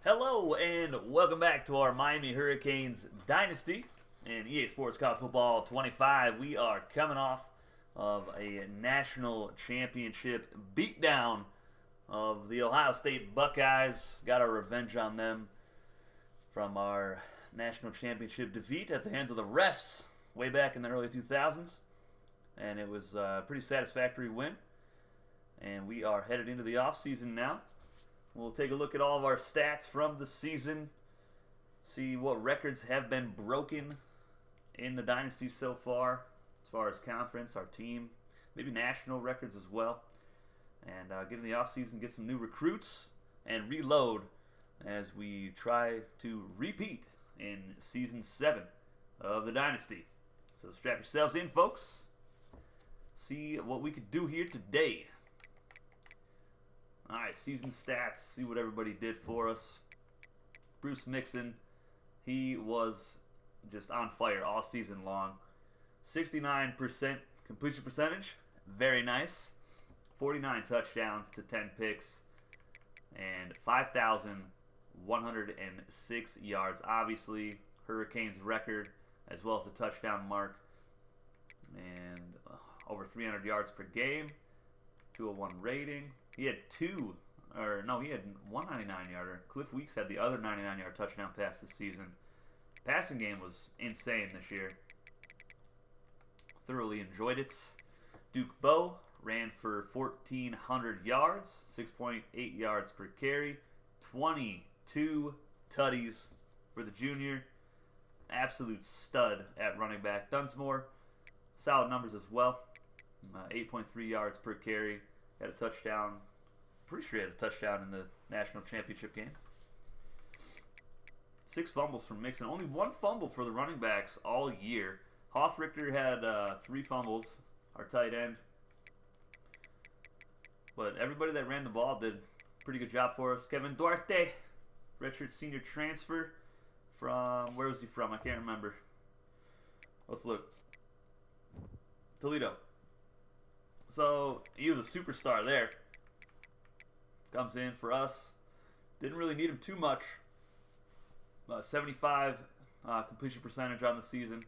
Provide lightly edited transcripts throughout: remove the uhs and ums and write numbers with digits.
Hello and welcome back to our Miami Hurricanes Dynasty in EA Sports College Football 25. We are coming off of a national championship beatdown of the Ohio State Buckeyes. Got our revenge on them from our national championship defeat at the hands of the refs way back in the early 2000s. And it was a pretty satisfactory win. And we are headed into the offseason now. We'll take a look at all of our stats from the season, see what records have been broken in the Dynasty so far, as far as conference, our team, maybe national records as well, and get in the offseason, get some new recruits, and reload as we try to repeat in Season 7 of the Dynasty. So strap yourselves in, folks. See what we could do here today. Alright, season stats, see what everybody did for us. Bruce Mixon, he was just on fire all season long. 69% completion percentage, very nice. 49 touchdowns to 10 picks, and 5,106 yards. Obviously, Hurricanes record, as well as the touchdown mark. And over 300 yards per game, 201 rating. He had he had one 99-yarder. Cliff Weeks had the other 99-yard touchdown pass this season. Passing game was insane this year. Thoroughly enjoyed it. Duke Bowe ran for 1,400 yards, 6.8 yards per carry, 22 tutties for the junior. Absolute stud at running back. Dunsmore, solid numbers as well. 8.3 yards per carry. Had a touchdown. Pretty sure he had a touchdown in the national championship game. 6 fumbles from Mixon. Only 1 fumble for the running backs all year. Hoffrichter had 3 fumbles, our tight end. But everybody that ran the ball did a pretty good job for us. Kevin Duarte, redshirt senior transfer from, where was he from? I can't remember. Let's look. Toledo. So he was a superstar there. Comes in for us. Didn't really need him too much. 75 completion percentage on the season.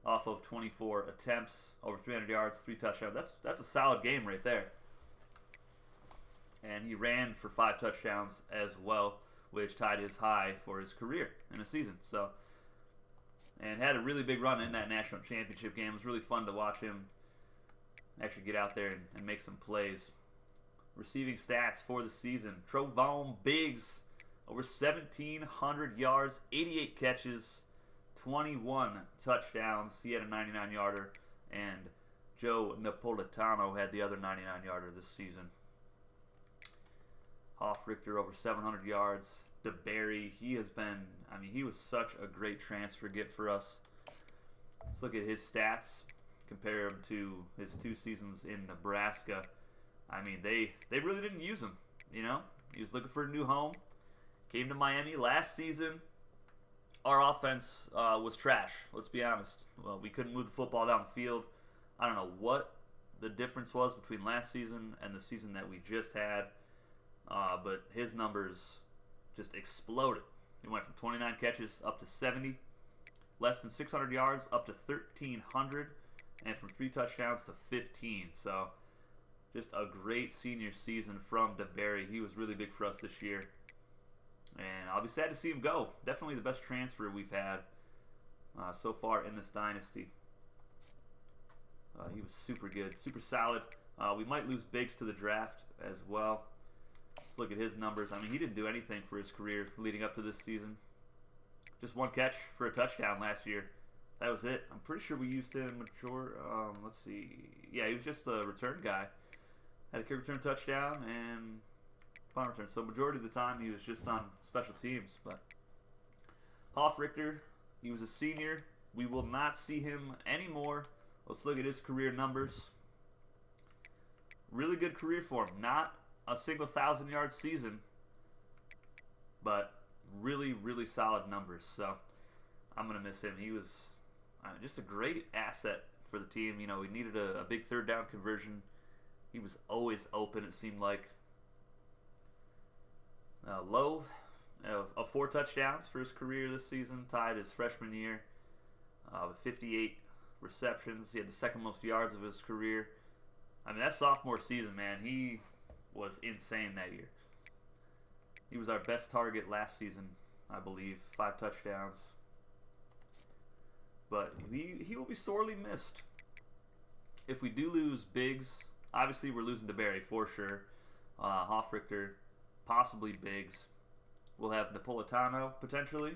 Off of 24 attempts, over 300 yards, 3 touchdowns. That's a solid game right there. And he ran for 5 touchdowns as well, which tied his high for his career in a season. So, and had a really big run in that national championship game. It was really fun to watch him actually get out there and make some plays. Receiving stats for the season. Trovone Biggs, over 1,700 yards, 88 catches, 21 touchdowns. He had a 99-yarder, and Joe Napolitano had the other 99-yarder this season. Hoffrichter, over 700 yards. DeBerry, he was such a great transfer get for us. Let's look at his stats. Compare him to his 2 seasons in Nebraska. I mean, they really didn't use him, you know? He was looking for a new home. Came to Miami last season. Our offense was trash, let's be honest. Well, we couldn't move the football down the field. I don't know what the difference was between last season and the season that we just had. But his numbers just exploded. He went from 29 catches up to 70. Less than 600 yards up to 1,300. And from 3 touchdowns to 15. So, just a great senior season from DeBerry. He was really big for us this year. And I'll be sad to see him go. Definitely the best transfer we've had so far in this dynasty. He was super good, super solid. We might lose Biggs to the draft as well. Let's look at his numbers. I mean, he didn't do anything for his career leading up to this season. Just 1 catch for a touchdown last year. That was it. I'm pretty sure we used him let's see. Yeah, he was just a return guy. Had a kick return touchdown and punt return. So majority of the time he was just on special teams. But Hoffrichter, he was a senior. We will not see him anymore. Let's look at his career numbers. Really good career for him. Not a single 1,000-yard season, but really, really solid numbers. So I'm going to miss him. He was just a great asset for the team. You know, we needed a big 3rd down conversion. He was always open, it seemed like. Lowe, of 4 touchdowns for his career this season, tied his freshman year with 58 receptions. He had the second most yards of his career. I mean, that sophomore season, man, he was insane that year. He was our best target last season, I believe. 5 touchdowns. But he will be sorely missed. If we do lose Biggs, obviously we're losing DeBerry for sure. Hofrichter, possibly Biggs. We'll have Napolitano potentially.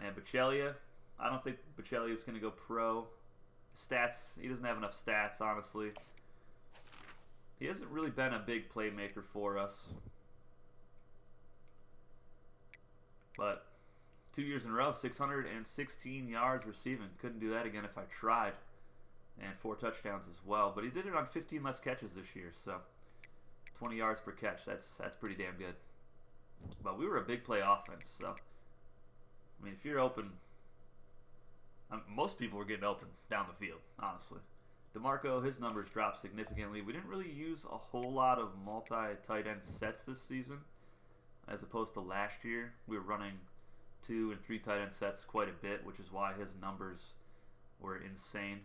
And Bachelia. I don't think Bachelia is going to go pro. Stats, he doesn't have enough stats, honestly. He hasn't really been a big playmaker for us. But 2 years in a row, 616 yards receiving. Couldn't do that again if I tried. And 4 touchdowns as well. But he did it on 15 less catches this year, so 20 yards per catch. That's pretty damn good. But we were a big play offense, so I mean, if you're open, most people were getting open down the field, honestly. DeMarco, his numbers dropped significantly. We didn't really use a whole lot of multi-tight end sets this season, as opposed to last year. We were running 2 and 3 tight end sets quite a bit, which is why his numbers were insane.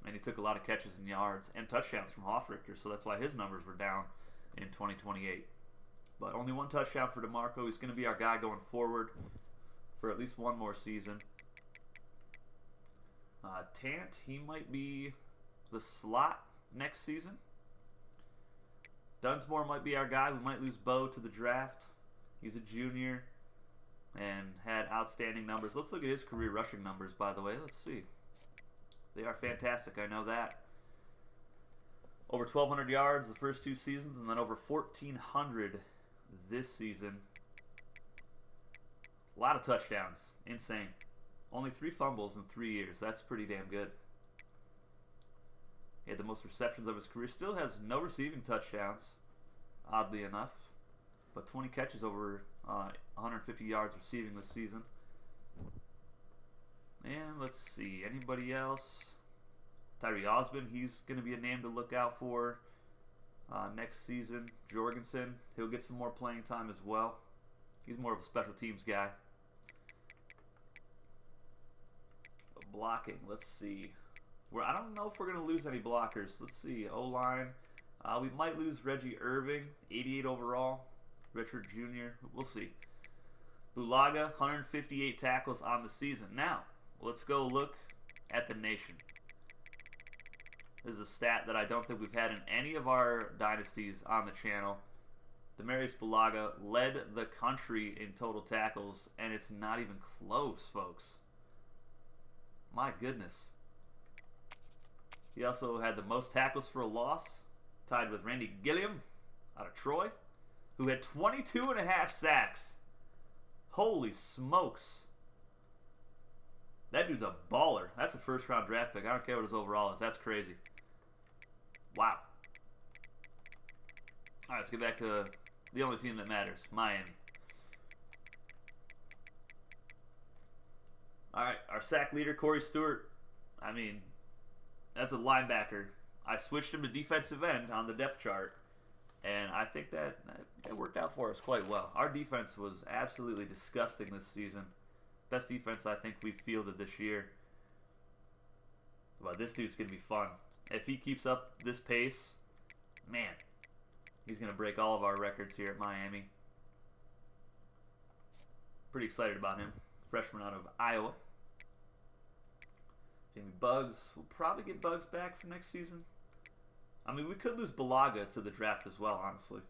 And he took a lot of catches and yards and touchdowns from Hofrichter, so that's why his numbers were down in 2028. But only 1 touchdown for DeMarco. He's going to be our guy going forward for at least 1 more season. Tant, he might be the slot next season. Dunsmore might be our guy. We might lose Bo to the draft. He's a junior and had outstanding numbers. Let's look at his career rushing numbers, by the way. Let's see. They are fantastic, I know that. Over 1,200 yards the first 2 seasons, and then over 1,400 this season. A lot of touchdowns. Insane. Only 3 fumbles in 3 years. That's pretty damn good. He had the most receptions of his career. Still has no receiving touchdowns, oddly enough. But 20 catches over 150 yards receiving this season. And let's see, anybody else? Tyree Osmond, he's going to be a name to look out for next season. Jorgensen, he'll get some more playing time as well. He's more of a special teams guy. Blocking, let's see. I don't know if we're going to lose any blockers. Let's see, O-line. We might lose Reggie Irving, 88 overall. Richard Jr., we'll see. Bulaga, 158 tackles on the season. Now, let's go look at the nation. This is a stat that I don't think we've had in any of our dynasties on the channel. Demarius Bulaga led the country in total tackles, and it's not even close, folks. My goodness. He also had the most tackles for a loss, tied with Randy Gilliam out of Troy, who had 22.5 sacks. Holy smokes. That dude's a baller. That's a first-round draft pick. I don't care what his overall is. That's crazy. Wow. All right, let's get back to the only team that matters, Miami. All right, our sack leader, Corey Stewart. I mean, that's a linebacker. I switched him to defensive end on the depth chart, and I think that worked out for us quite well. Our defense was absolutely disgusting this season. Best defense I think we've fielded this year. But this dude's going to be fun. If he keeps up this pace, man, he's going to break all of our records here at Miami. Pretty excited about him. Freshman out of Iowa. Jamie Buggs. We'll probably get Buggs back for next season. I mean, we could lose Bulaga to the draft as well, honestly.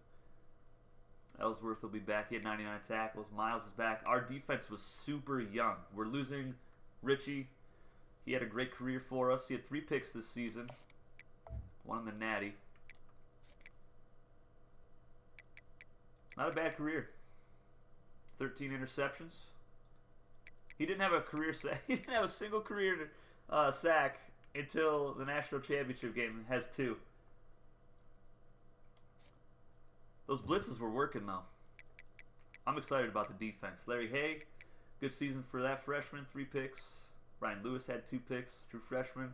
Ellsworth will be back. He had 99 tackles. Miles is back. Our defense was super young. We're losing Richie. He had a great career for us. He had 3 picks this season. 1 in the Natty. Not a bad career. 13 interceptions. He didn't have a career sack. He didn't have a single career sack until the national championship game. Has 2. Those blitzes were working, though. I'm excited about the defense. Larry Hay, good season for that freshman, 3 picks. Ryan Lewis had 2 picks, true freshman.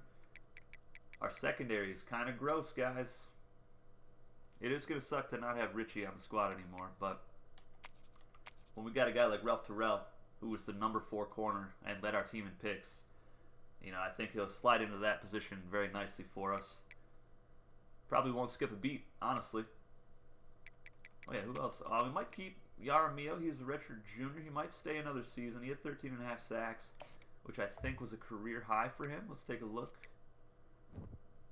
Our secondary is kind of gross, guys. It is going to suck to not have Richie on the squad anymore, but when we got a guy like Ralph Terrell, who was the number 4 corner and led our team in picks, I think he'll slide into that position very nicely for us. Probably won't skip a beat, honestly. Oh yeah, who else? We might keep Yaramio. He's a redshirt junior. He might stay another season. He had 13.5 sacks, which I think was a career high for him. Let's take a look.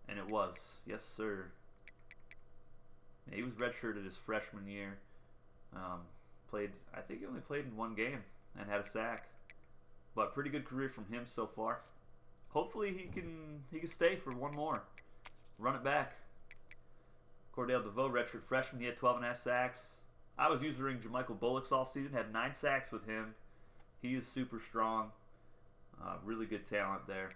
And it was. Yes, sir. Yeah, he was redshirted his freshman year. I think he only played in 1 game and had a sack. But pretty good career from him so far. Hopefully he can stay for 1 more. Run it back. Cordell DeVoe, redshirt freshman, he had 12.5 sacks. I was using Jermichael Bullocks all season, had 9 sacks with him. He is super strong. Really good talent there.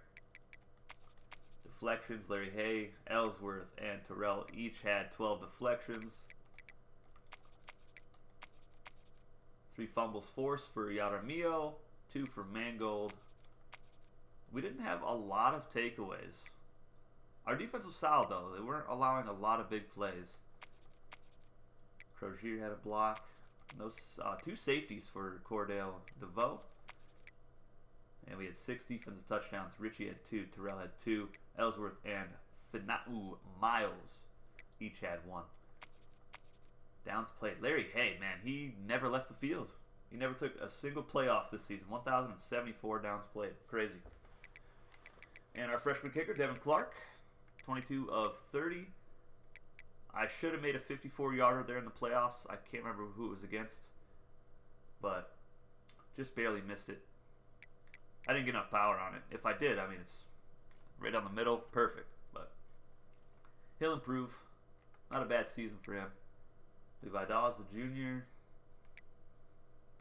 Deflections, Larry Hay, Ellsworth, and Terrell each had 12 deflections. 3 fumbles forced for Yaramio, 2 for Mangold. We didn't have a lot of takeaways. Our defense was solid, though. They weren't allowing a lot of big plays. Crozier had a block. Those 2 safeties for Cordell DeVoe. And we had 6 defensive touchdowns. Richie had 2. Terrell had 2. Ellsworth and Finau Miles each had 1. Downs played. Larry Hay, man, he never left the field. He never took a single play off this season. 1,074 downs played. Crazy. And our freshman kicker, Devin Clark, 22 of 30. I should have made a 54-yarder there in the playoffs. I can't remember who it was against, but just barely missed it. I didn't get enough power on it. If I did, I mean, it's right down the middle. Perfect. But he'll improve. Not a bad season for him. Levi Dawes, the junior.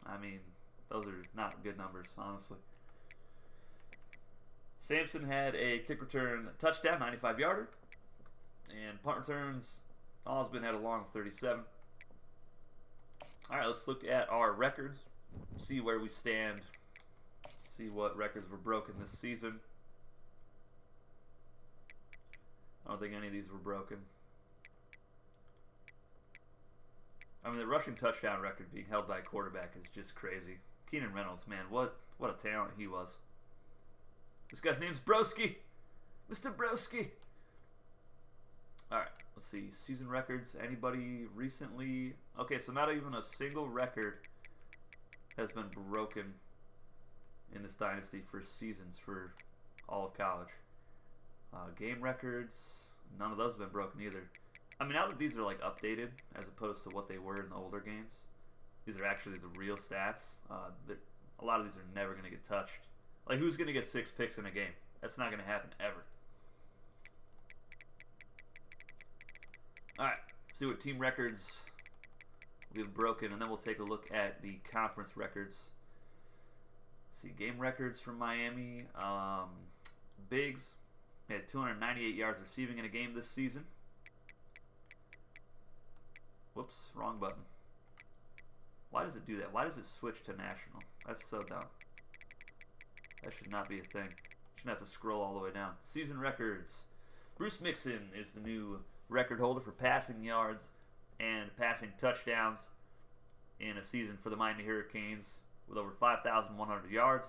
I mean, those are not good numbers, honestly. Sampson had a kick return touchdown, 95-yarder. And punt returns, Osmond had a long 37. All right, let's look at our records, see where we stand, see what records were broken this season. I don't think any of these were broken. I mean, the rushing touchdown record being held by a quarterback is just crazy. Keenan Reynolds, man, what a talent he was. This guy's name's Broski. Mr. Broski. All right, let's see. Season records. Anybody recently? Okay, so not even a single record has been broken in this dynasty for seasons for all of college. Game records. None of those have been broken either. I mean, now that these are like updated as opposed to what they were in the older games, these are actually the real stats. A lot of these are never going to get touched. Like, who's going to get 6 picks in a game? That's not going to happen ever. All right, see what team records we've broken, and then we'll take a look at the conference records. See, game records from Miami. Biggs had 298 yards receiving in a game this season. Whoops, wrong button. Why does it do that? Why does it switch to national? That's so dumb. That should not be a thing. Shouldn't have to scroll all the way down. Season records. Bruce Mixon is the new record holder for passing yards and passing touchdowns in a season for the Miami Hurricanes with over 5,100 yards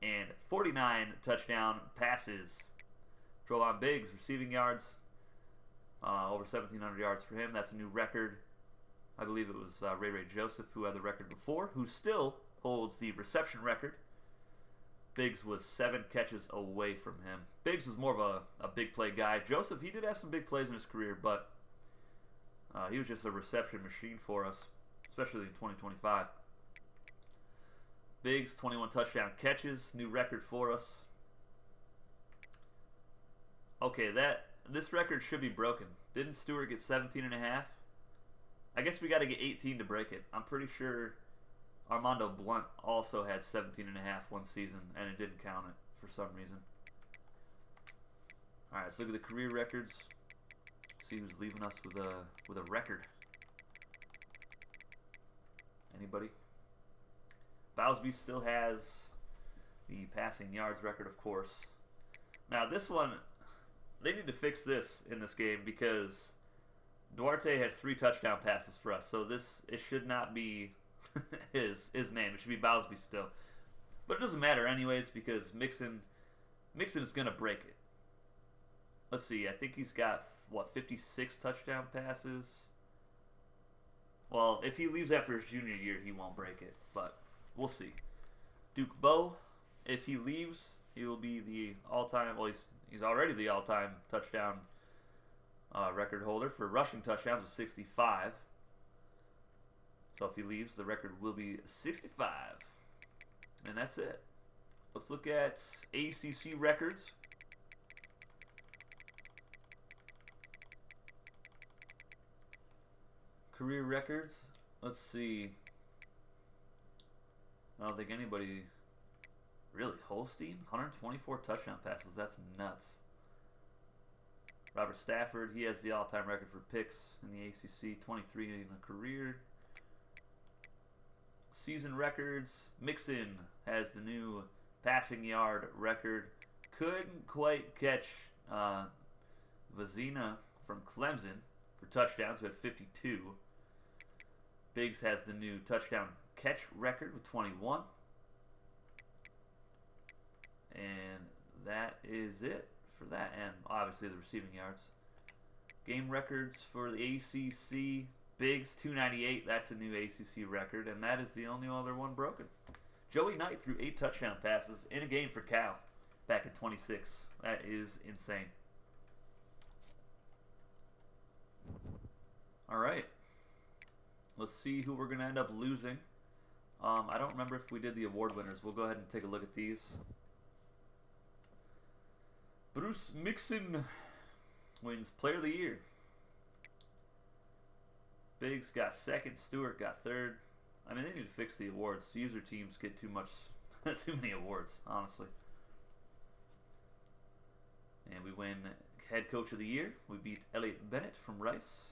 and 49 touchdown passes. Trevon Biggs receiving yards, over 1,700 yards for him. That's a new record. I believe it was Ray Joseph who had the record before, who still holds the reception record. Biggs was 7 catches away from him. Biggs was more of a big play guy. Joseph, he did have some big plays in his career, but he was just a reception machine for us, especially in 2025. Biggs, 21 touchdown catches, new record for us. Okay, this record should be broken. Didn't Stewart get 17 and a half? I guess we got to get 18 to break it. I'm pretty sure Armando Blunt also had 17 and a half one season, and it didn't count it for some reason. All right, let's look at the career records. See who's leaving us with a record. Anybody? Bowsby still has the passing yards record, of course. Now this one, they need to fix this in this game because Duarte had 3 touchdown passes for us, so it should not be his name. It should be Bowsby still. But it doesn't matter anyways because Mixon is going to break it. Let's see. I think he's got, 56 touchdown passes? Well, if he leaves after his junior year, he won't break it. But we'll see. Duke Bowe, if he leaves, he will be the all-time, well, he's already the all-time touchdown record holder for rushing touchdowns with 65. So if he leaves, the record will be 65. And that's it. Let's look at ACC records. Career records. Let's see. I don't think anybody... Really? Holstein? 124 touchdown passes. That's nuts. Robert Stafford, he has the all-time record for picks in the ACC. 23 in a career. Season records. Mixon has the new passing yard record. Couldn't quite catch Vazina from Clemson for touchdowns, who had 52. Biggs has the new touchdown catch record with 21. And that is it for that. And obviously the receiving yards. Game records for the ACC. Biggs, 298. That's a new ACC record. And that is the only other one broken. Joey Knight threw 8 touchdown passes in a game for Cal back in 26. That is insane. All right. Let's see who we're going to end up losing. I don't remember if we did the award winners. We'll go ahead and take a look at these. Bruce Mixon wins Player of the Year. Biggs got second. Stewart got third. I mean, they need to fix the awards. User teams get too many awards, honestly. And we win Head Coach of the Year. We beat Elliott Bennett from Rice.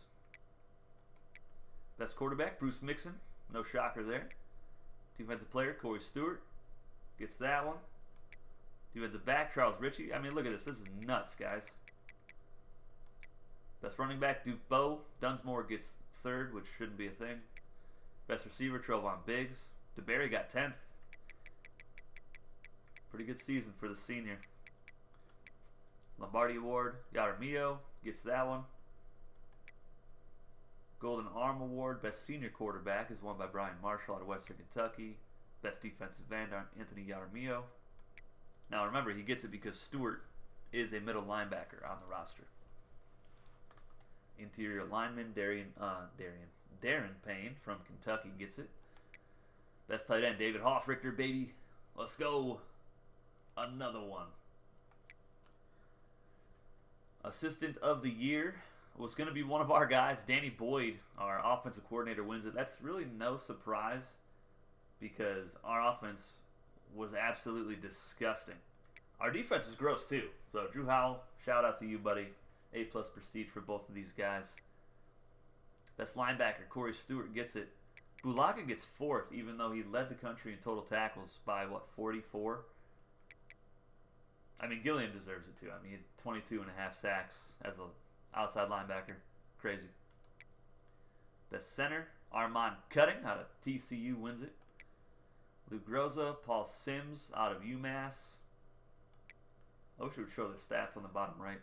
Best quarterback, Bruce Mixon. No shocker there. Defensive player, Corey Stewart. Gets that one. Defensive back, Charles Ritchie. I mean, look at this. This is nuts, guys. Best running back, Duke Bowe. Dunsmore gets third, which shouldn't be a thing. Best receiver, Trevon Biggs. DeBerry got 10th. Pretty good season for the senior. Lombardi Award, Yaramio gets that one. Golden Arm Award, Best Senior Quarterback is won by Brian Marshall out of Western Kentucky. Best Defensive End, Anthony Yaramio. Now remember, he gets it because Stewart is a middle linebacker on the roster. Interior lineman, Darren Payne from Kentucky gets it. Best tight end, David Hoffrichter, baby. Let's go. Another one. Assistant of the Year was going to be one of our guys. Danny Boyd, our offensive coordinator, wins it. That's really no surprise because our offense was absolutely disgusting. Our defense is gross too. So Drew Howell, shout out to you, buddy. A+ prestige for both of these guys. Best linebacker, Corey Stewart gets it. Bulaga gets 4th, even though he led the country in total tackles by, 44? I mean, Gilliam deserves it too. I mean, he had 22 and a half sacks as an outside linebacker. Crazy. Best center, Armand Cutting out of TCU wins it. Lou Groza, Paul Sims out of UMass. I wish it would show their stats on the bottom right.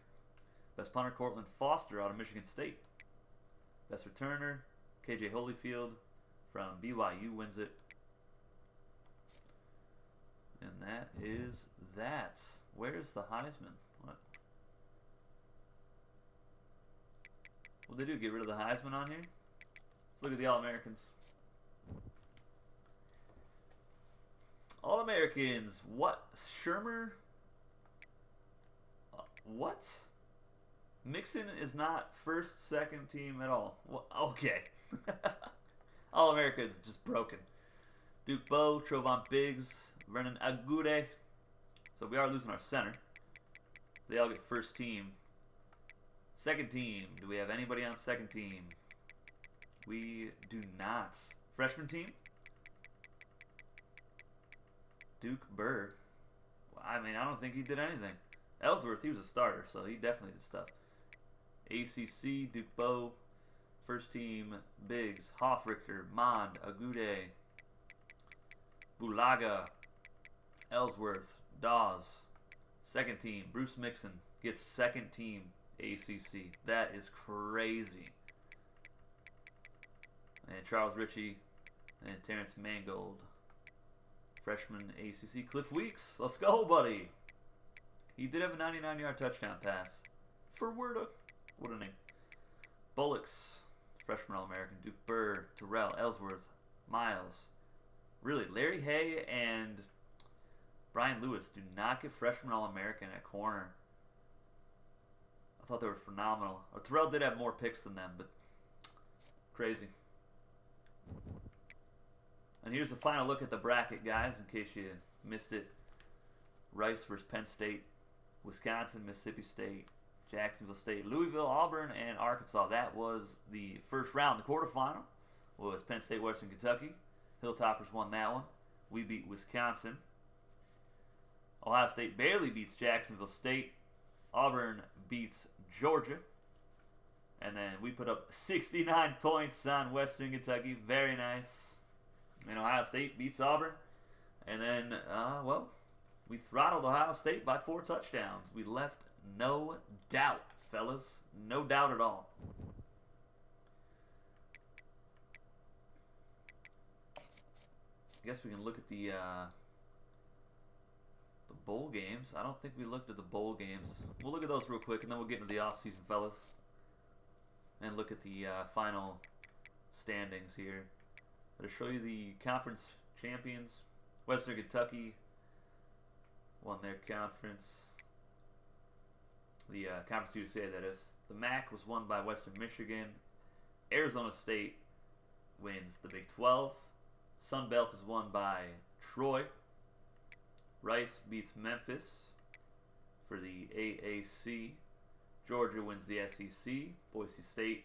Best punter, Cortland Foster out of Michigan State. Best returner, KJ Holyfield from BYU wins it. And that is that. Where's the Heisman? What'd they do? Get rid of the Heisman on here? Let's look at the All-Americans. All-Americans. What? Shermer? What? Mixon is not first, second team at all. Well, okay. All-America is just broken. Duke Bowe, Trevon Biggs, Vernon Agude. So we are losing our center. They all get first team. Second team. Do we have anybody on second team? We do not. Freshman team? Duke Burr. I mean, I don't think he did anything. Ellsworth, he was a starter, so he definitely did stuff. ACC, Duke Bowe. First team, Biggs, Hoffrichter, Mond, Agude, Bulaga, Ellsworth, Dawes. Second team, Bruce Mixon gets second team ACC. That is crazy. And Charles Ritchie and Terrence Mangold. Freshman ACC. Cliff Weeks. Let's go, buddy. He did have a 99-yard touchdown pass. For Werda. What a name. Bullocks. Freshman All-American. Duke Burr. Terrell. Ellsworth. Miles. Really, Larry Hay and Brian Lewis do not get freshman All-American at corner. I thought they were phenomenal. Terrell did have more picks than them, but crazy. And here's the final look at the bracket, guys, in case you missed it. Rice versus Penn State, Wisconsin, Mississippi State, Jacksonville State, Louisville, Auburn, and Arkansas. That was the first round. The quarterfinal was Penn State, Western Kentucky. Hilltoppers won that one. We beat Wisconsin. Ohio State barely beats Jacksonville State. Auburn beats Georgia. And then we put up 69 points on Western Kentucky. Very nice. And Ohio State beats Auburn. And then, well, we throttled Ohio State by 4 touchdowns. We left no doubt, fellas. No doubt at all. I guess we can look at the bowl games. I don't think we looked at the bowl games. We'll look at those real quick, and then we'll get into the offseason, fellas. And look at the final standings here. To show you the conference champions. Western Kentucky won their conference. The Conference USA, that is. The MAC was won by Western Michigan. Arizona State wins the Big 12. Sun Belt is won by Troy. Rice beats Memphis for the AAC. Georgia wins the SEC. Boise State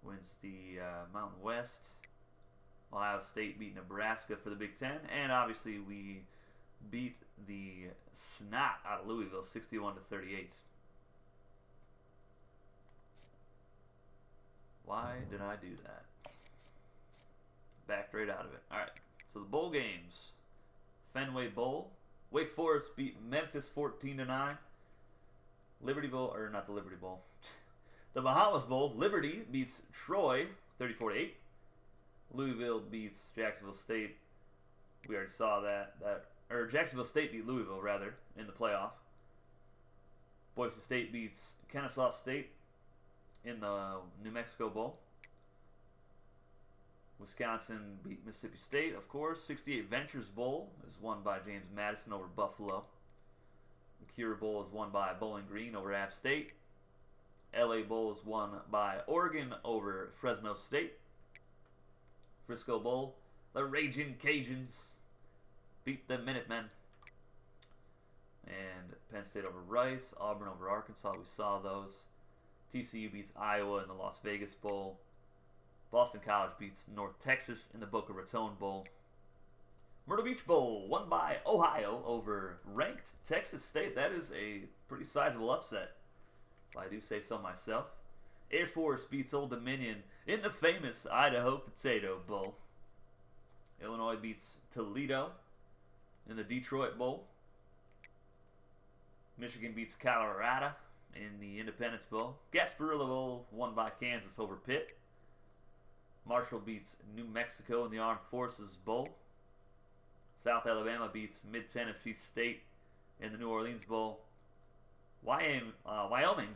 wins the Mountain West. Ohio State beat Nebraska for the Big Ten. And obviously we beat the snot out of Louisville 61-38. Why did I do that? Backed right out of it. Alright, so the bowl games. Fenway Bowl. Wake Forest beat Memphis 14-9. Liberty Bowl, or not the Liberty Bowl. The Bahamas Bowl. Liberty beats Troy 34-8. Louisville beats Jacksonville State. We already saw that. Or Jacksonville State beat Louisville, rather, in the playoff. Boise State beats Kennesaw State in the New Mexico Bowl. Wisconsin beat Mississippi State, of course. 68 Ventures Bowl is won by James Madison over Buffalo. The Cure Bowl is won by Bowling Green over App State. LA Bowl is won by Oregon over Fresno State. Frisco Bowl, the Raging Cajuns beat the Minutemen. And Penn State over Rice, Auburn over Arkansas, we saw those. TCU beats Iowa in the Las Vegas Bowl. Boston College beats North Texas in the Boca Raton Bowl. Myrtle Beach Bowl, won by Ohio over ranked Texas State. That is a pretty sizable upset, if I do say so myself. Air Force beats Old Dominion in the famous Idaho Potato Bowl. Illinois beats Toledo in the Detroit Bowl. Michigan beats Colorado in the Independence Bowl. Gasparilla Bowl won by Kansas over Pitt. Marshall beats New Mexico in the Armed Forces Bowl. South Alabama beats Mid-Tennessee State in the New Orleans Bowl. Wyoming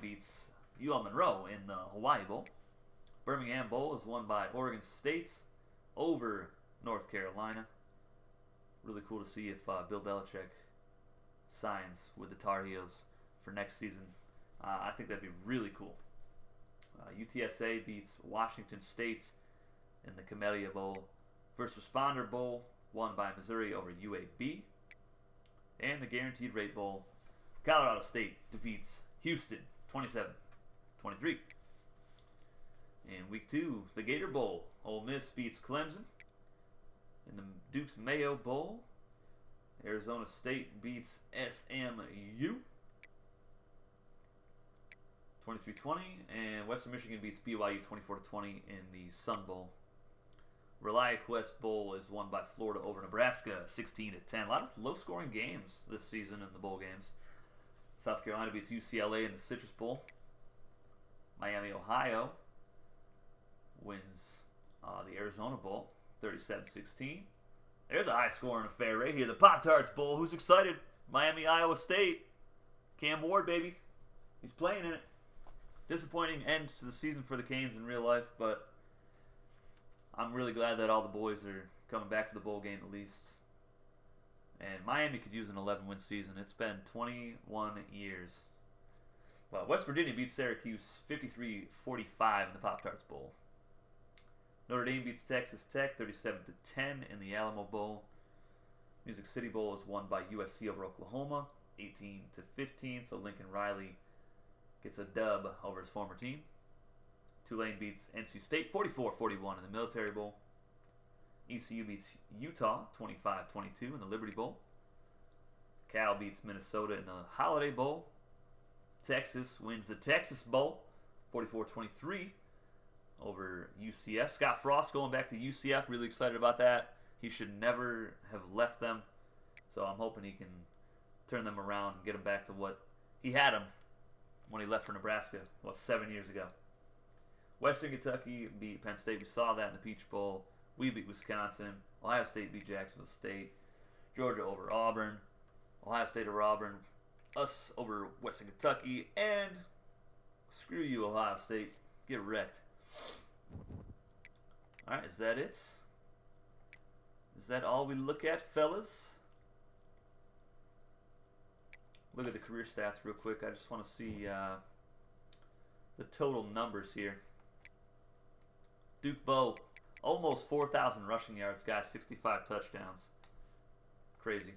beats UL Monroe in the Hawaii Bowl. Birmingham Bowl is won by Oregon State over North Carolina. Really cool to see if Bill Belichick signs with the Tar Heels for next season. I think that'd be really cool. UTSA beats Washington State in the Camellia Bowl. First Responder Bowl won by Missouri over UAB. And the Guaranteed Rate Bowl, Colorado State defeats Houston 27-23. In week 2, the Gator Bowl, Ole Miss beats Clemson. In the Duke's Mayo Bowl, Arizona State beats SMU 23-20, and Western Michigan beats BYU 24-20 in the Sun Bowl. ReliaQuest Bowl is won by Florida over Nebraska 16-10. A lot of low-scoring games this season in the bowl games. South Carolina beats UCLA in the Citrus Bowl. Miami, Ohio wins the Arizona Bowl 37-16. There's a high-scoring affair right here. The Pop-Tarts Bowl. Who's excited? Miami, Iowa State. Cam Ward, baby. He's playing in it. Disappointing end to the season for the Canes in real life, but I'm really glad that all the boys are coming back to the bowl game at least. And Miami could use an 11-win season. It's been 21 years. Well, West Virginia beats Syracuse 53-45 in the Pop-Tarts Bowl. Notre Dame beats Texas Tech 37-10 in the Alamo Bowl. Music City Bowl is won by USC over Oklahoma 18-15. So Lincoln Riley gets a dub over his former team. Tulane beats NC State 44-41 in the Military Bowl. ECU beats Utah 25-22 in the Liberty Bowl. Cal beats Minnesota in the Holiday Bowl. Texas wins the Texas Bowl 44-23 over UCF. Scott Frost going back to UCF. Really excited about that. He should never have left them. So I'm hoping he can turn them around and get them back to what he had them when he left for Nebraska, 7 years ago. Western Kentucky beat Penn State. We saw that in the Peach Bowl. We beat Wisconsin. Ohio State beat Jacksonville State. Georgia over Auburn. Ohio State over Auburn. Us over Western Kentucky. And screw you, Ohio State. Get wrecked. Alright, is that it? Is that all we look at, fellas? Look at the career stats real quick. I just want to see the total numbers here. Duke Bow, almost 4,000 rushing yards, guys, 65 touchdowns. Crazy.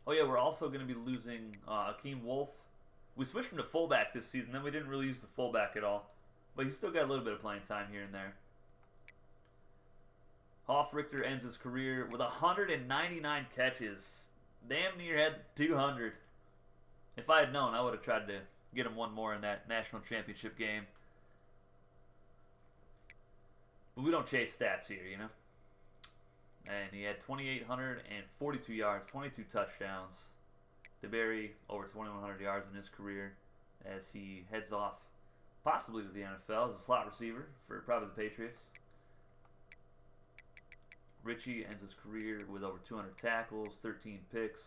Oh, yeah, we're also going to be losing Akeem Wolf. We switched him to fullback this season, then we didn't really use the fullback at all. But he's still got a little bit of playing time here and there. Hoff Richter ends his career with 199 catches. Damn near had 200. If I had known, I would have tried to get him one more in that national championship game. But we don't chase stats here, you know. And he had 2,842 yards, 22 touchdowns. DeBerry over 2,100 yards in his career as he heads off possibly to the NFL as a slot receiver for probably the Patriots. Richie ends his career with over 200 tackles, 13 picks.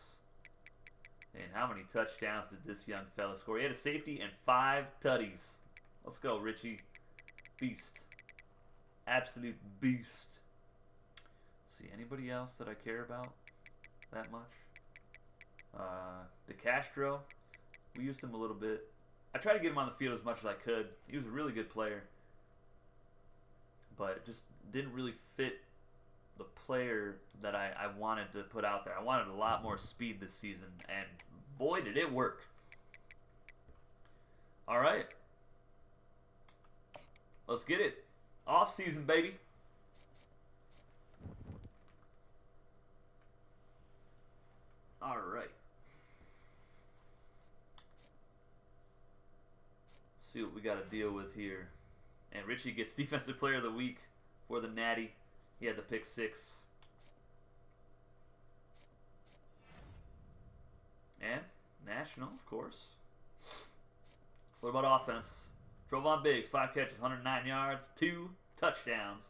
And how many touchdowns did this young fella score? He had a safety and 5 tutties. Let's go, Richie. Beast. Absolute beast. Let's see, anybody else that I care about that much? DeCastro. We used him a little bit. I tried to get him on the field as much as I could. He was a really good player. But just didn't really fit the player that I wanted to put out there. I wanted a lot more speed this season, and boy, did it work. All right. Let's get it. Off season, baby. All right. See what we got to deal with here. And Richie gets Defensive Player of the Week for the Natty. He had the pick 6. And national, of course. What about offense? Trevon Diggs, 5 catches, 109 yards, 2 touchdowns.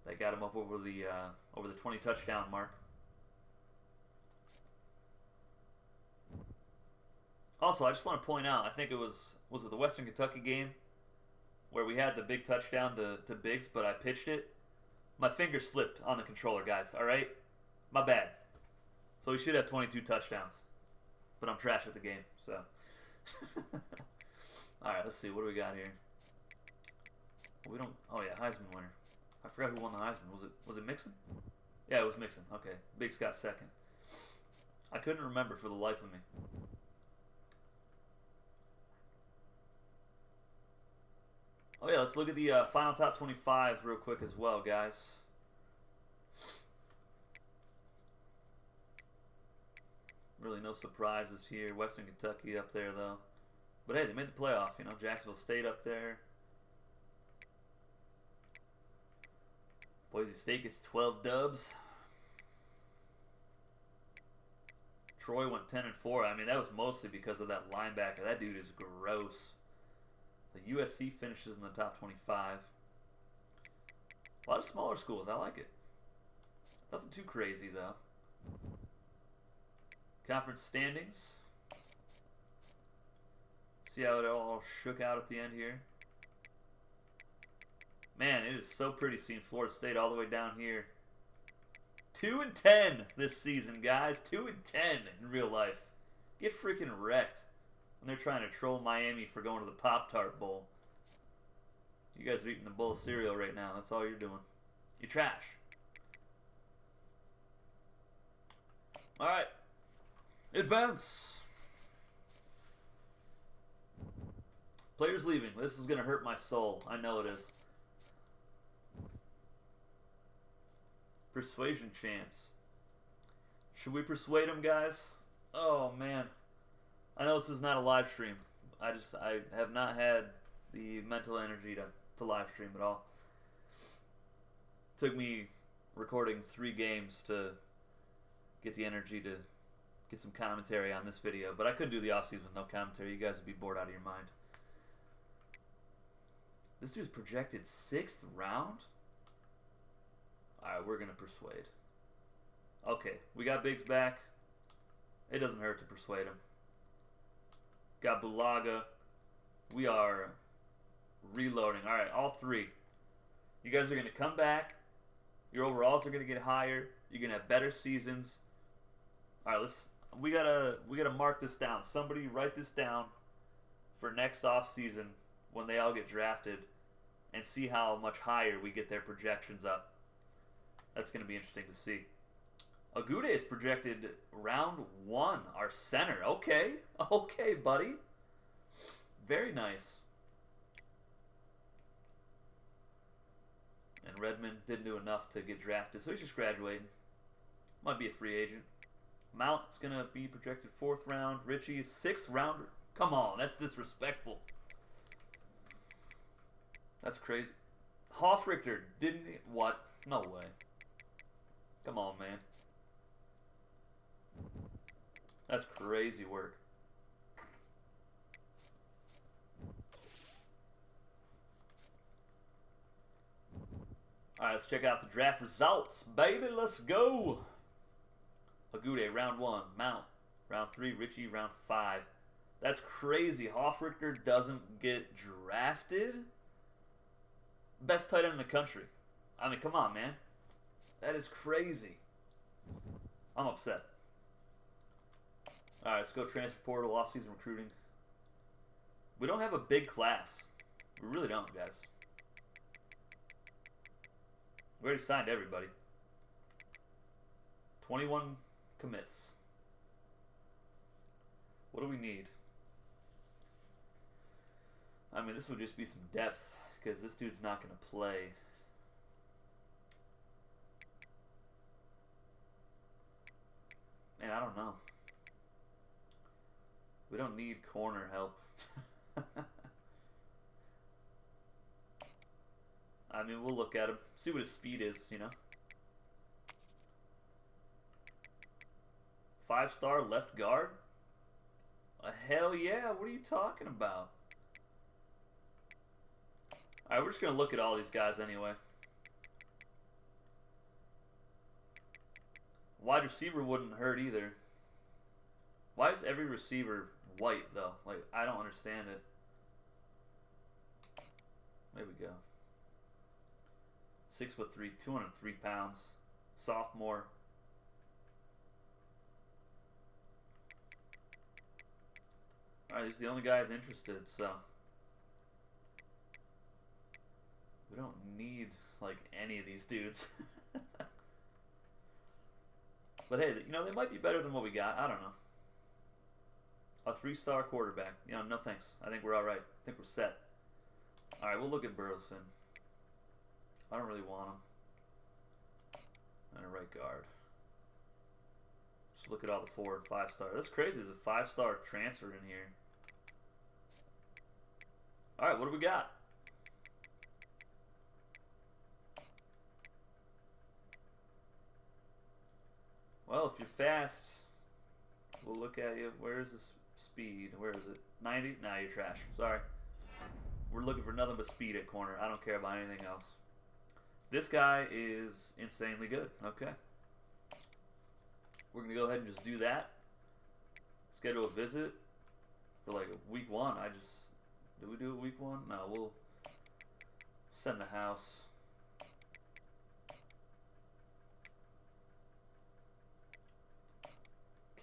That got him up over the 20 touchdown mark. Also, I just want to point out, I think it was it the Western Kentucky game where we had the big touchdown to Biggs, but I pitched it. My finger slipped on the controller, guys, all right? My bad. So we should have 22 touchdowns. But I'm trash at the game, so. All right, let's see. What do we got here? We don't. Oh yeah, Heisman winner. I forgot who won the Heisman. Was it Mixon? Yeah, it was Mixon. Okay, Biggs got second. I couldn't remember for the life of me. Oh yeah, let's look at the final top 25 real quick as well, guys. Really no surprises here. Western Kentucky up there though. But hey, they made the playoff. You know, Jacksonville State up there. Boise State gets 12 dubs. Troy went 10-4. I mean, that was mostly because of that linebacker. That dude is gross. The USC finishes in the top 25. A lot of smaller schools. I like it. Nothing too crazy, though. Conference standings. See how it all shook out at the end here. Man, it is so pretty seeing Florida State all the way down here. 2-10 this season, guys. 2-10 in real life. Get freaking wrecked when they're trying to troll Miami for going to the Pop-Tart Bowl. You guys are eating a bowl of cereal right now. That's all you're doing. You're trash. All right. Advance. Players leaving. This is going to hurt my soul. I know it is. Persuasion chance. Should we persuade him, guys? Oh, man. I know this is not a live stream. I have not had the mental energy to live stream at all. Took me recording 3 games to get the energy to get some commentary on this video. But I couldn't do the offseason with no commentary. You guys would be bored out of your mind. This dude's projected 6th round? Alright, we're going to persuade. Okay, we got Biggs back. It doesn't hurt to persuade him. Got Bulaga. We are reloading. Alright, all 3. You guys are going to come back. Your overalls are going to get higher. You're going to have better seasons. Alright, we gotta mark this down. Somebody write this down for next off season when they all get drafted and see how much higher we get their projections up. That's going to be interesting to see. Agude is projected round 1, our center. Okay. Okay, buddy. Very nice. And Redmond didn't do enough to get drafted, so he's just graduating. Might be a free agent. Mount is going to be projected 4th round. Richie is 6th rounder. Come on, that's disrespectful. That's crazy. Hoffrichter didn't... What? No way. Come on, man. That's crazy work. Alright, let's check out the draft results. Baby, let's go. Agude, round 1. Mount, round 3. Richie, round 5. That's crazy. Hoffrichter doesn't get drafted? Best tight end in the country. I mean, come on, man. That is crazy. I'm upset. Alright, let's go transfer portal, offseason recruiting. We don't have a big class. We really don't, guys. We already signed everybody. 21 commits. What do we need? I mean, this would just be some depth, because this dude's not going to play. Man, I don't know. We don't need corner help. I mean, we'll look at him, see what his speed is, you know. 5-star left guard? Hell yeah, what are you talking about? Alright, we're just going to look at all these guys anyway. Wide receiver wouldn't hurt either. Why is every receiver white, though? Like, I don't understand it. There we go. 6'3", 203 pounds. Sophomore. Alright, he's the only guy who's interested, so. We don't need, like, any of these dudes. But hey, you know, they might be better than what we got. I don't know. A 3-star quarterback. You know, no thanks. I think we're alright. I think we're set. Alright, we'll look at Burleson. I don't really want him. And a right guard. Just look at all the 4 and 5-star. That's crazy. There's a 5-star transfer in here. All right, what do we got? Well, if you're fast, we'll look at you. Where's the speed? Where is it? 90? Nah, you're trash. Sorry. We're looking for nothing but speed at corner. I don't care about anything else. This guy is insanely good. Okay. We're going to go ahead and just do that. Schedule a visit for like week 1. Did we do it week 1? No, we'll send the house.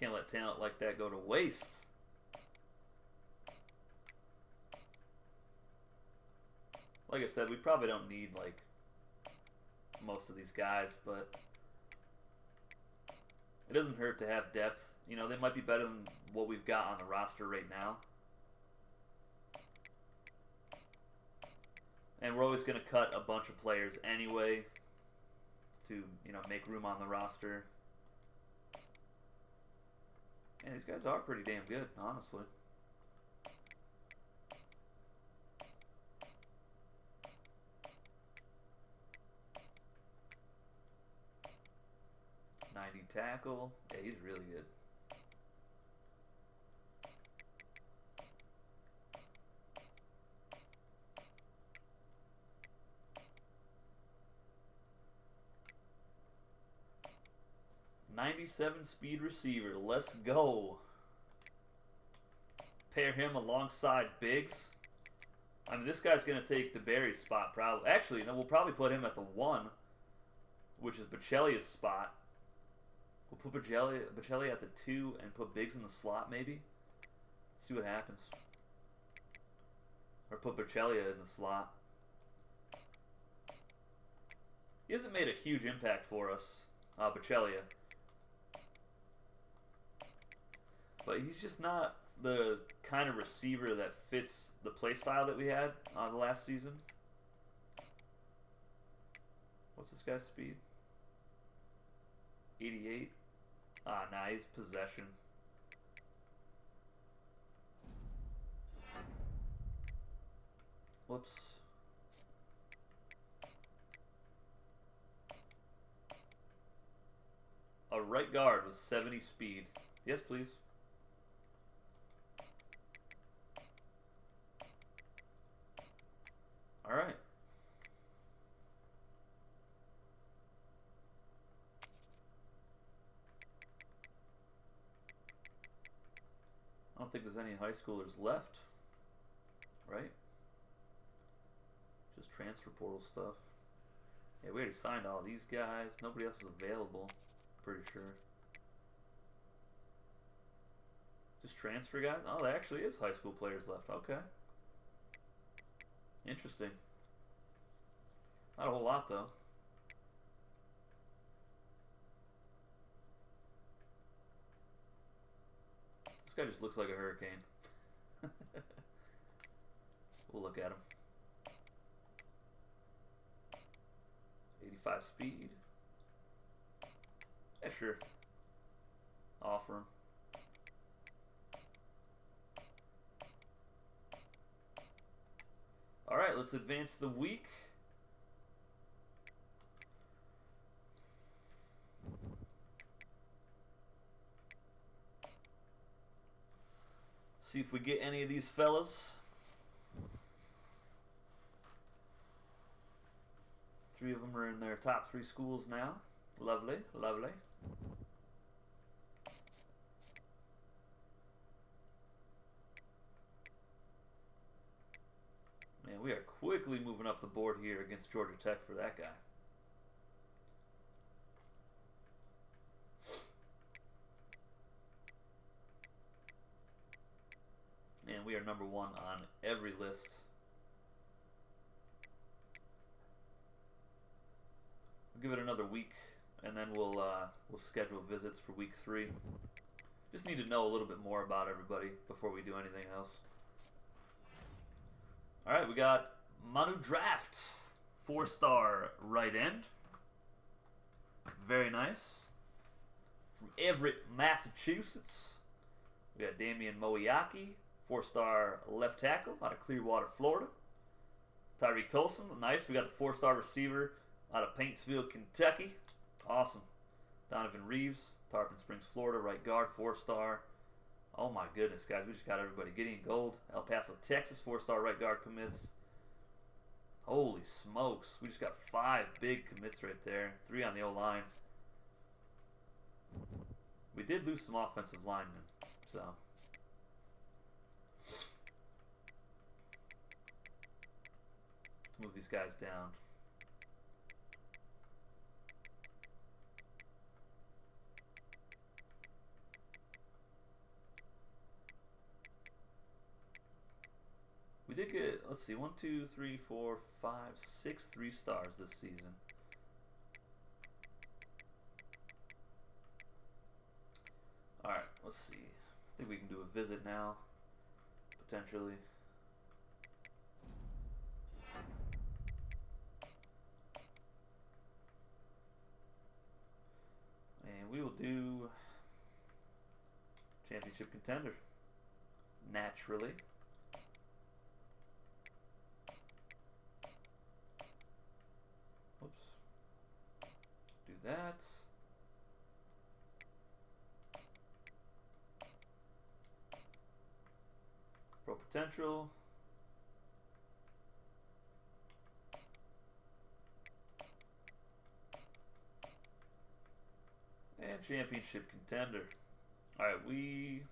Can't let talent like that go to waste. Like I said, we probably don't need like most of these guys, but it doesn't hurt to have depth. You know, they might be better than what we've got on the roster right now. And we're always going to cut a bunch of players anyway to, you know, make room on the roster. And these guys are pretty damn good, honestly. Tackle. Yeah, he's really good. '97 speed receiver. Let's go. Pair him alongside Biggs. I mean, this guy's going to take the Barry spot probably. Actually, no, we'll probably put him at the 1, which is Baccellia's spot. We'll put Baccellia at the 2 and put Biggs in the slot, maybe. See what happens. Or put Baccellia in the slot. He hasn't made a huge impact for us, Baccellia. But he's just not the kind of receiver that fits the play style that we had the last season. What's this guy's speed? 88. Ah, nice possession. Whoops. A right guard with 70 speed. Yes, please. All right. I don't think there's any high schoolers left, right? Just transfer portal stuff. Yeah, we already signed all these guys. Nobody else is available, pretty sure. Just transfer guys? Oh, there actually is high school players left. Okay. Interesting. Not a whole lot, though. This guy just looks like a hurricane. We'll look at him. 85 speed. Yeah, sure. Offer him. All right, let's advance the week. See if we get any of these fellas. 3 of them are in their top 3 schools now. Lovely, lovely. Man, we are quickly moving up the board here against Georgia Tech for that guy. And we are number 1 on every list. We'll give it another week, and then we'll schedule visits for week 3. Just need to know a little bit more about everybody before we do anything else. All right, we got Manu Draft, 4-star right end. Very nice. From Everett, Massachusetts, we got Damian Moiaki. 4-star left tackle out of Clearwater, Florida. Tyreek Tolson, nice. We got the 4-star receiver out of Paintsville, Kentucky. Awesome. Donovan Reeves, Tarpon Springs, Florida, right guard, 4-star. Oh my goodness, guys, we just got everybody. Gideon Gold, El Paso, Texas, 4-star right guard commits. Holy smokes, we just got 5 big commits right there. 3 on the O-line. We did lose some offensive linemen, so. Let's move these guys down. We did get, let's see, 1, 2, 3, 4, 5, 6 3-stars this season. Alright, let's see. I think we can do a visit now, potentially. And we will do championship contender, naturally. Whoops. Do that. Pro potential. And championship contender. Alright, we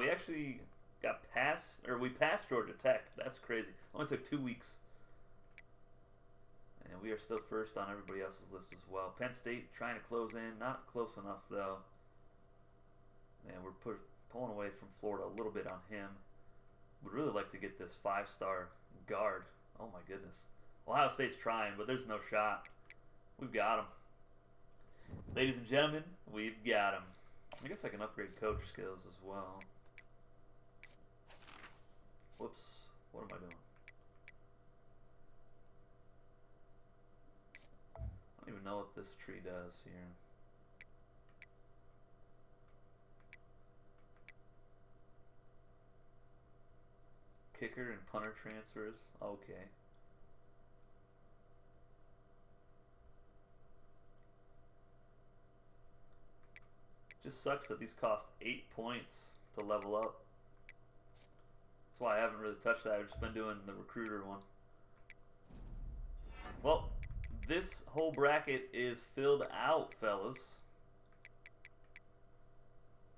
actually got we passed Georgia Tech. That's crazy. Only took 2 weeks. And we are still first on everybody else's list as well. Penn State trying to close in. Not close enough, though. Man, we're pulling away from Florida a little bit on him. Would really like to get this 5-star guard. Oh, my goodness. Ohio State's trying, but there's no shot. We've got him. Ladies and gentlemen, we've got him. I guess I can upgrade coach skills as well. Whoops. What am I doing? I don't even know what this tree does here. Kicker and punter transfers. Okay. Just sucks that these cost 8 points to level up. That's why I haven't really touched that. I've just been doing the recruiter one. Well, this whole bracket is filled out, fellas.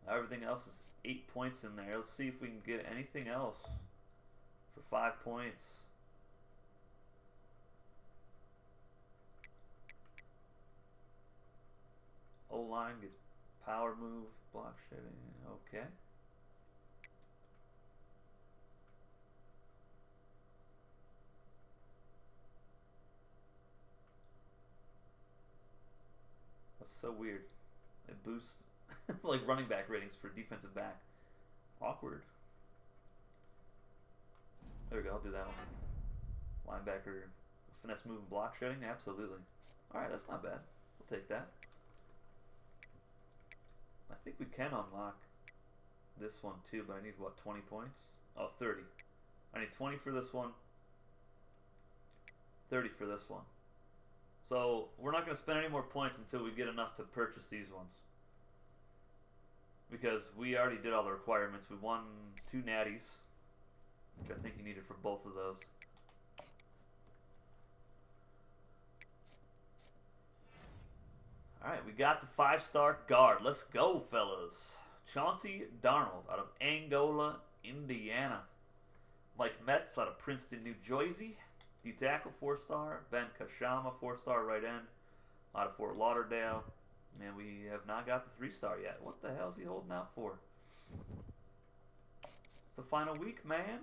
Everything else is 8 points in there. Let's see if we can get anything else for 5 points. O-line gets power move, block shedding. Okay. That's so weird. It boosts like running back ratings for defensive back. Awkward. There we go, I'll do that one. Linebacker, finesse move and block shedding? Absolutely. Alright, that's not bad. We'll take that. I think we can unlock this one too, but I need, what, 20 points? Oh, 30. I need 20 for this one, 30 for this one. So, we're not going to spend any more points until we get enough to purchase these ones. Because we already did all the requirements. We won 2 natties, which I think you needed for both of those. Alright, we got the 5-star guard. Let's go, fellas. Chauncey Darnold out of Angola, Indiana. Mike Metz out of Princeton, New Jersey. D-tackle, 4-star. Ben Kashama, 4-star right end out of Fort Lauderdale. And we have not got the 3-star yet. What the hell is he holding out for? It's the final week, man.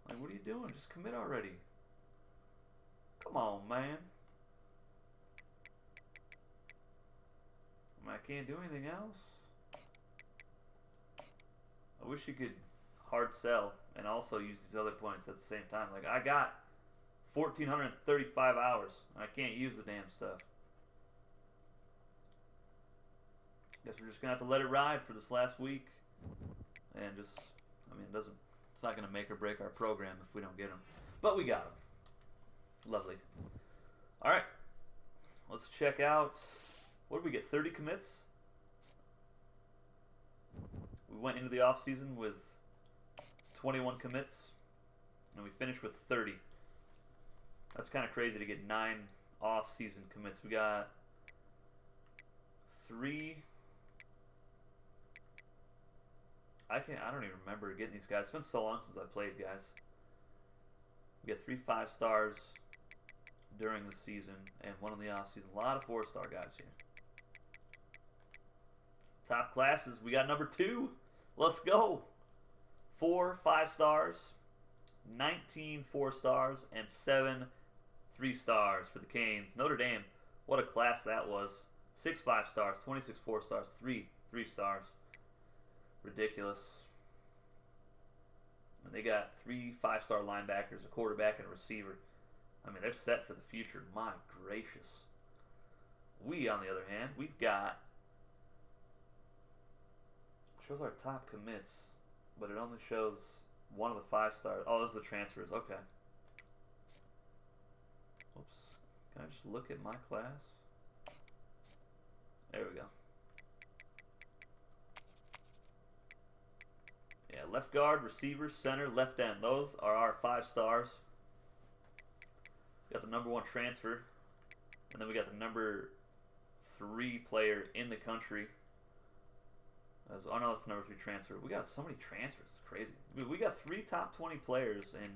Like, what are you doing? Just commit already. Come on, man. I mean, I can't do anything else. I wish you could hard sell and also use these other points at the same time. Like, I got 1,435 hours, and I can't use the damn stuff. Guess we're just gonna have to let it ride for this last week, and just, I mean, it's not gonna make or break our program if we don't get them, but we got them. Lovely. All right, let's check out. What did we get? 30 commits. We went into the off season with 21 commits, and we finished with 30. That's kind of crazy to get 9 off-season commits. We got 3. I don't even remember getting these guys. It's been so long since I played, guys. We got 3 5-stars during the season and 1 in the off-season. A lot of 4-star guys here. Top classes. We got number 2. Let's go. 4 5-stars, 19 4-stars, and 7 3-stars for the Canes. Notre Dame, what a class that was. 6 5-stars, 26 4-stars, 3 3-stars. Ridiculous. And they got 3 5-star linebackers, a quarterback, and a receiver. I mean, they're set for the future. My gracious. We, on the other hand, we've got, shows our top commits, but it only shows 1 of the 5-stars. Oh, those are the transfers. Okay. Oops. Can I just look at my class? There we go. Yeah, left guard, receiver, center, left end. Those are our 5-stars. Got the number 1 transfer. And then we got the number 3 player in the country. Oh no, that's number 3 transfer. We got so many transfers. It's crazy. We got 3 top 20 players in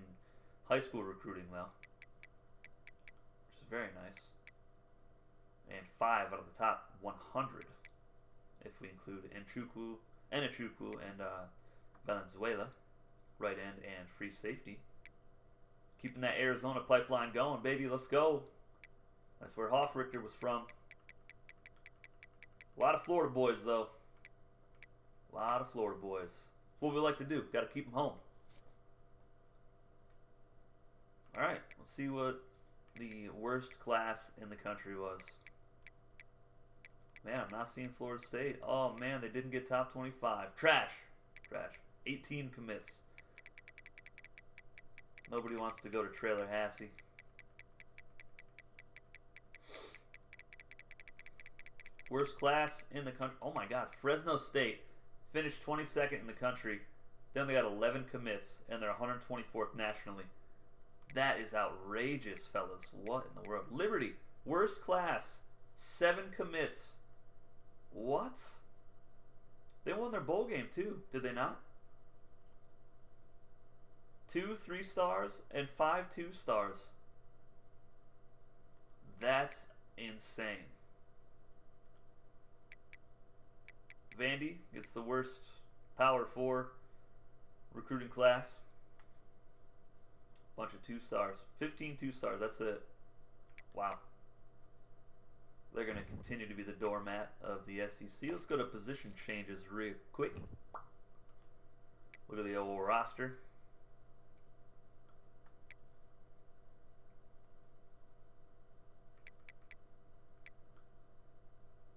high school recruiting, though, which is very nice. And 5 out of the top 100, if we include Nchukwu and Valenzuela, right end and free safety. Keeping that Arizona pipeline going, baby. Let's go. That's where Hofrichter was from. A lot of Florida boys, though. A lot of Florida boys. What we like to do. Got to keep them home. All right. Let's see what the worst class in the country was. Man, I'm not seeing Florida State. Oh, man, they didn't get top 25. Trash. Trash. 18 commits. Nobody wants to go to Trailer Hassey. Worst class in the country. Oh, my God. Fresno State finished 22nd in the country. They only got 11 commits, and they're 124th nationally. That is outrageous, fellas. What in the world? Liberty, worst class, 7 commits. What? They won their bowl game, too. Did they not? 2 3-stars and 5 2-stars. That's insane. Vandy gets the worst Power 4 recruiting class. Bunch of 2-stars. 15 2-stars, that's it. Wow. They're going to continue to be the doormat of the SEC. Let's go to position changes real quick. Look at the old roster.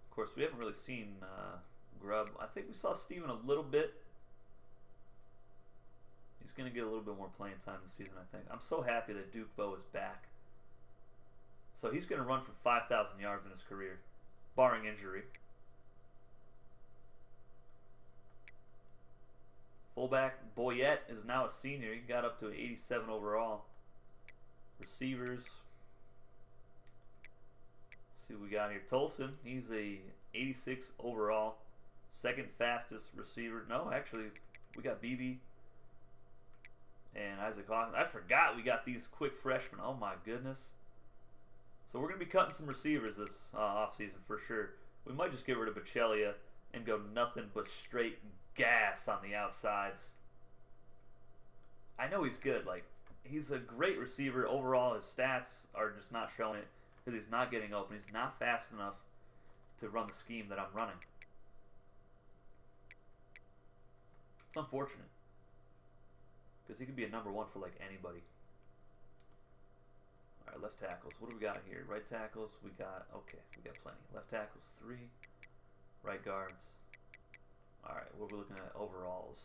Of course, we haven't really seen Grubb. I think we saw Steven a little bit. He's going to get a little bit more playing time this season, I think. I'm so happy that Duke Bow is back. So he's going to run for 5,000 yards in his career, barring injury. Fullback Boyette is now a senior. He got up to an 87 overall. Receivers. Let's see what we got here. Tolson, he's a 86 overall. Second fastest receiver. No, actually, we got BB and Isaac Hawkins. I forgot we got these quick freshmen. Oh, my goodness. So we're going to be cutting some receivers this offseason for sure. We might just get rid of Bachelia and go nothing but straight gas on the outsides. I know he's good. Like, he's a great receiver. Overall, his stats are just not showing it because he's not getting open. He's not fast enough to run the scheme that I'm running. It's unfortunate because he could be a number 1 for like anybody. All right, left tackles. What do we got here? Right tackles, we got, okay, we got plenty. Left tackles, 3. Right guards. All right, what we're looking at overalls.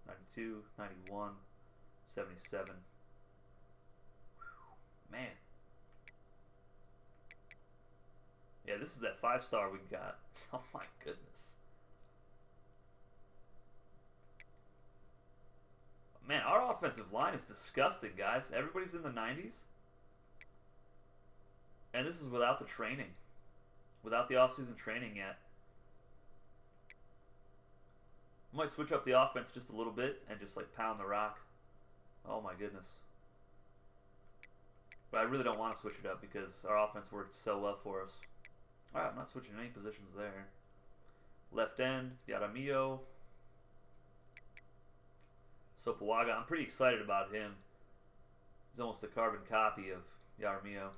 92, 91, 77. Man. Yeah, this is that 5-star we got. Oh my goodness. Man, our offensive line is disgusting, guys. Everybody's in the 90s. And this is without the training. Without the offseason training yet. I might switch up the offense just a little bit and just like pound the rock. Oh my goodness. But I really don't want to switch it up because our offense worked so well for us. Alright, I'm not switching any positions there. Left end, Yaramio. Sopoaga, I'm pretty excited about him. He's almost a carbon copy of Yaramio.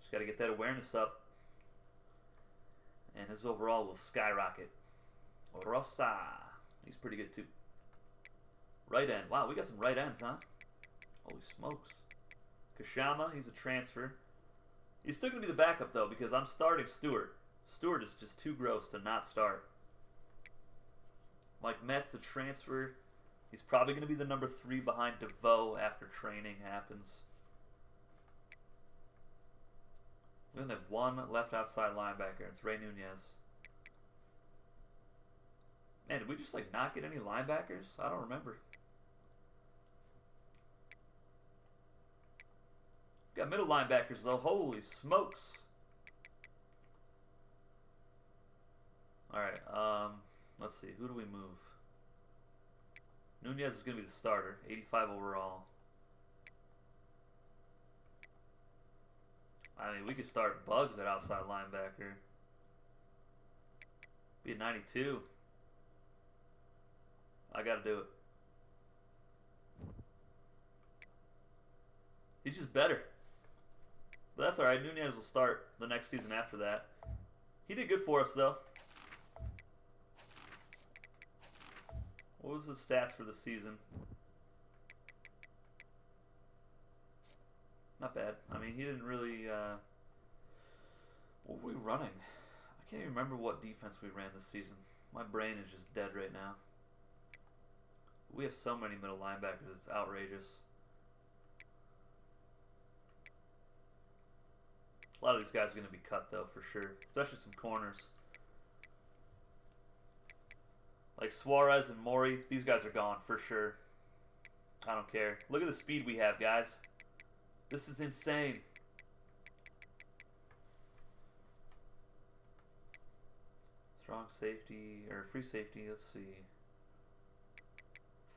Just got to get that awareness up. And his overall will skyrocket. Rosa. He's pretty good too. Right end. Wow, we got some right ends, huh? Holy smokes. Kashama, he's a transfer. He's still going to be the backup, though, because I'm starting Stewart. Stewart is just too gross to not start. Mike Metz, the transfer. He's probably going to be the number 3 behind DeVoe after training happens. We only have one left outside linebacker. It's Ray Nunez. Man, did we just, like, not get any linebackers? I don't remember. Got middle linebackers, though. Holy smokes. Alright, let's see. Who do we move? Nunez is going to be the starter. 85 overall. I mean, we could start Bugs at outside linebacker. Be a 92. I got to do it. He's just better. But that's alright. Nunez will start the next season after that. He did good for us, though. What was his stats for the season? Not bad. I mean, he didn't really... what were we running? I can't even remember what defense we ran this season. My brain is just dead right now. We have so many middle linebackers, it's outrageous. A lot of these guys are going to be cut, though, for sure. Especially some corners. Like Suarez and Maury, these guys are gone for sure. I don't care. Look at the speed we have, guys. This is insane. Strong safety, or free safety, let's see.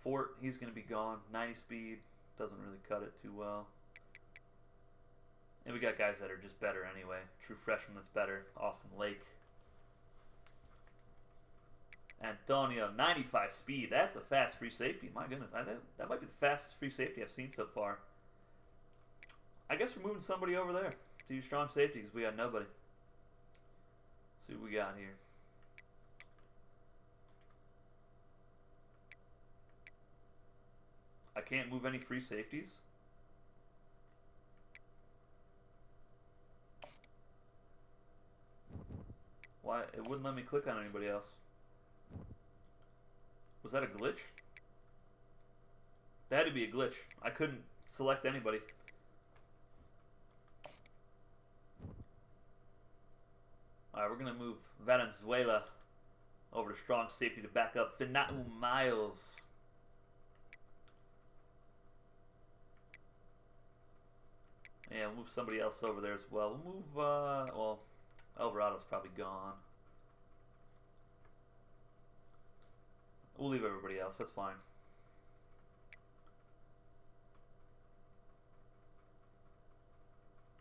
Fort, he's going to be gone. 90 speed, doesn't really cut it too well. And we got guys that are just better anyway. True freshman that's better. Austin Lake. Antonio, 95 speed. That's a fast free safety. My goodness, that might be the fastest free safety I've seen so far. I guess we're moving somebody over there to use strong safety because we got nobody. Let's see what we got here. I can't move any free safeties. Why? It wouldn't let me click on anybody else. Was that a glitch? That had to be a glitch. I couldn't select anybody. Alright, we're going to move Valenzuela over to strong safety to back up Finau Miles. Yeah, we'll move somebody else over there as well. We'll move, well, Alvarado's probably gone. We'll leave everybody else. That's fine.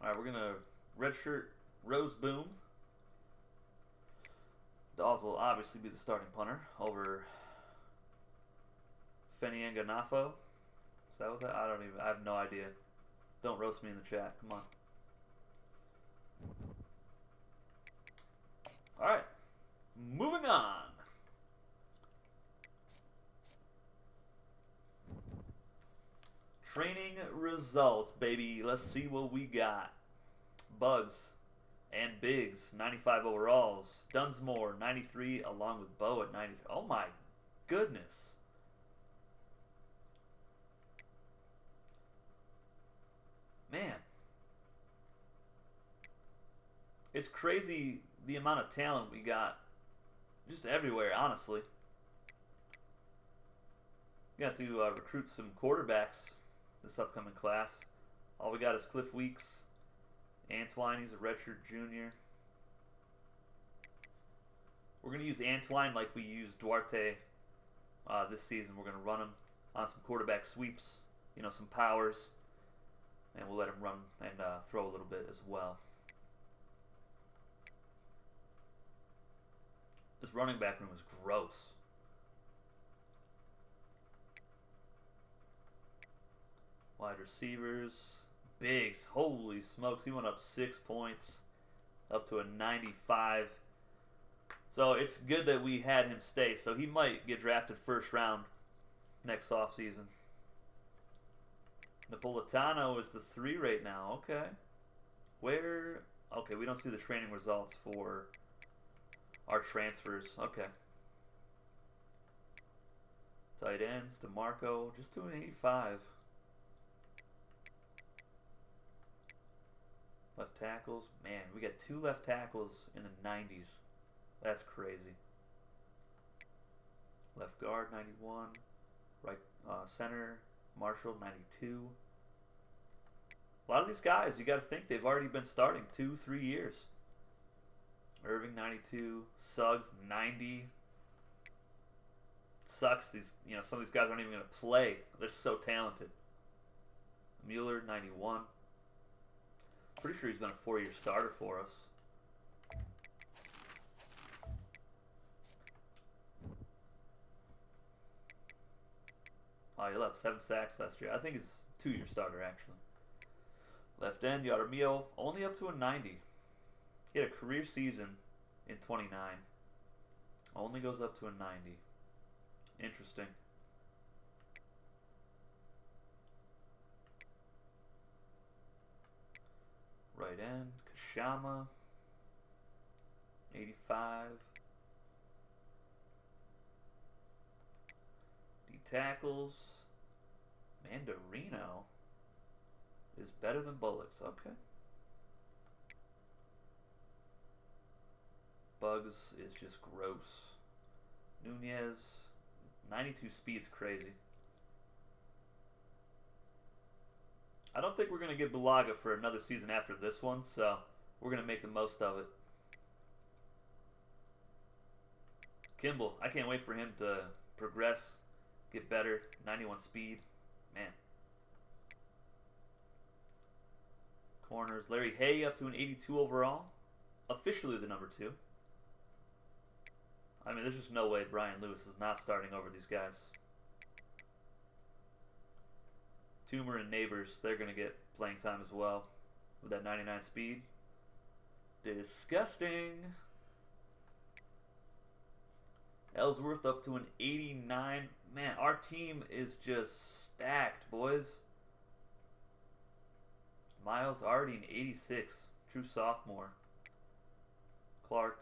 Alright, we're going to redshirt Rose Boom. Dawes will obviously be the starting punter over Fenianga Nafo. Is that what that? I have no idea. Don't roast me in the chat. Come on. Alright. Moving on. Training results, baby. Let's see what we got. Bugs. And Biggs, 95 overalls. Dunsmore, 93, along with Bo at 93. Oh my goodness. Man. It's crazy the amount of talent we got just everywhere, honestly. We got to recruit some quarterbacks this upcoming class. All we got is Cliff Weeks. Antwine, he's a redshirt junior. We're going to use Antwine like we used Duarte this season. We're going to run him on some quarterback sweeps, you know, some powers. And we'll let him run and throw a little bit as well. This running back room is gross. Wide receivers. Biggs. Holy smokes. He went up 6 points. Up to a 95. So it's good that we had him stay. So he might get drafted first round next offseason. Napolitano is the 3 right now. Okay. Where? Okay, we don't see the training results for our transfers. Okay. Tight ends. DeMarco. Just to an 85. Left tackles. Man, we got 2 left tackles in the 90s. That's crazy. Left guard, 91. Right center, Marshall, 92. A lot of these guys, you got to think they've already been starting 2-3 years. Irving, 92. Suggs, 90. Sucks. These, you know, some of these guys aren't even going to play. They're so talented. Mueller, 91. Pretty sure he's been a 4-year starter for us. Oh, he left 7 sacks last year. I think he's a 2-year starter, actually. Left end, Yaramio, only up to a 90. He had a career season in 29. Only goes up to a 90. Interesting. Right end, Kashama, 85. D tackles, Mandarino is better than Bullocks. Okay. Bugs is just gross. Nunez, 92 speed's crazy. I don't think we're going to get Bulaga for another season after this one, so we're going to make the most of it. Kimball, I can't wait for him to progress, get better. 91 speed. Man. Corners. Larry Hay up to an 82 overall. Officially the number 2. I mean, there's just no way Brian Lewis is not starting over these guys. Toomer and Neighbors, they're going to get playing time as well with that 99 speed. Disgusting. Ellsworth up to an 89. Man, our team is just stacked, boys. Miles already an 86. True sophomore. Clark,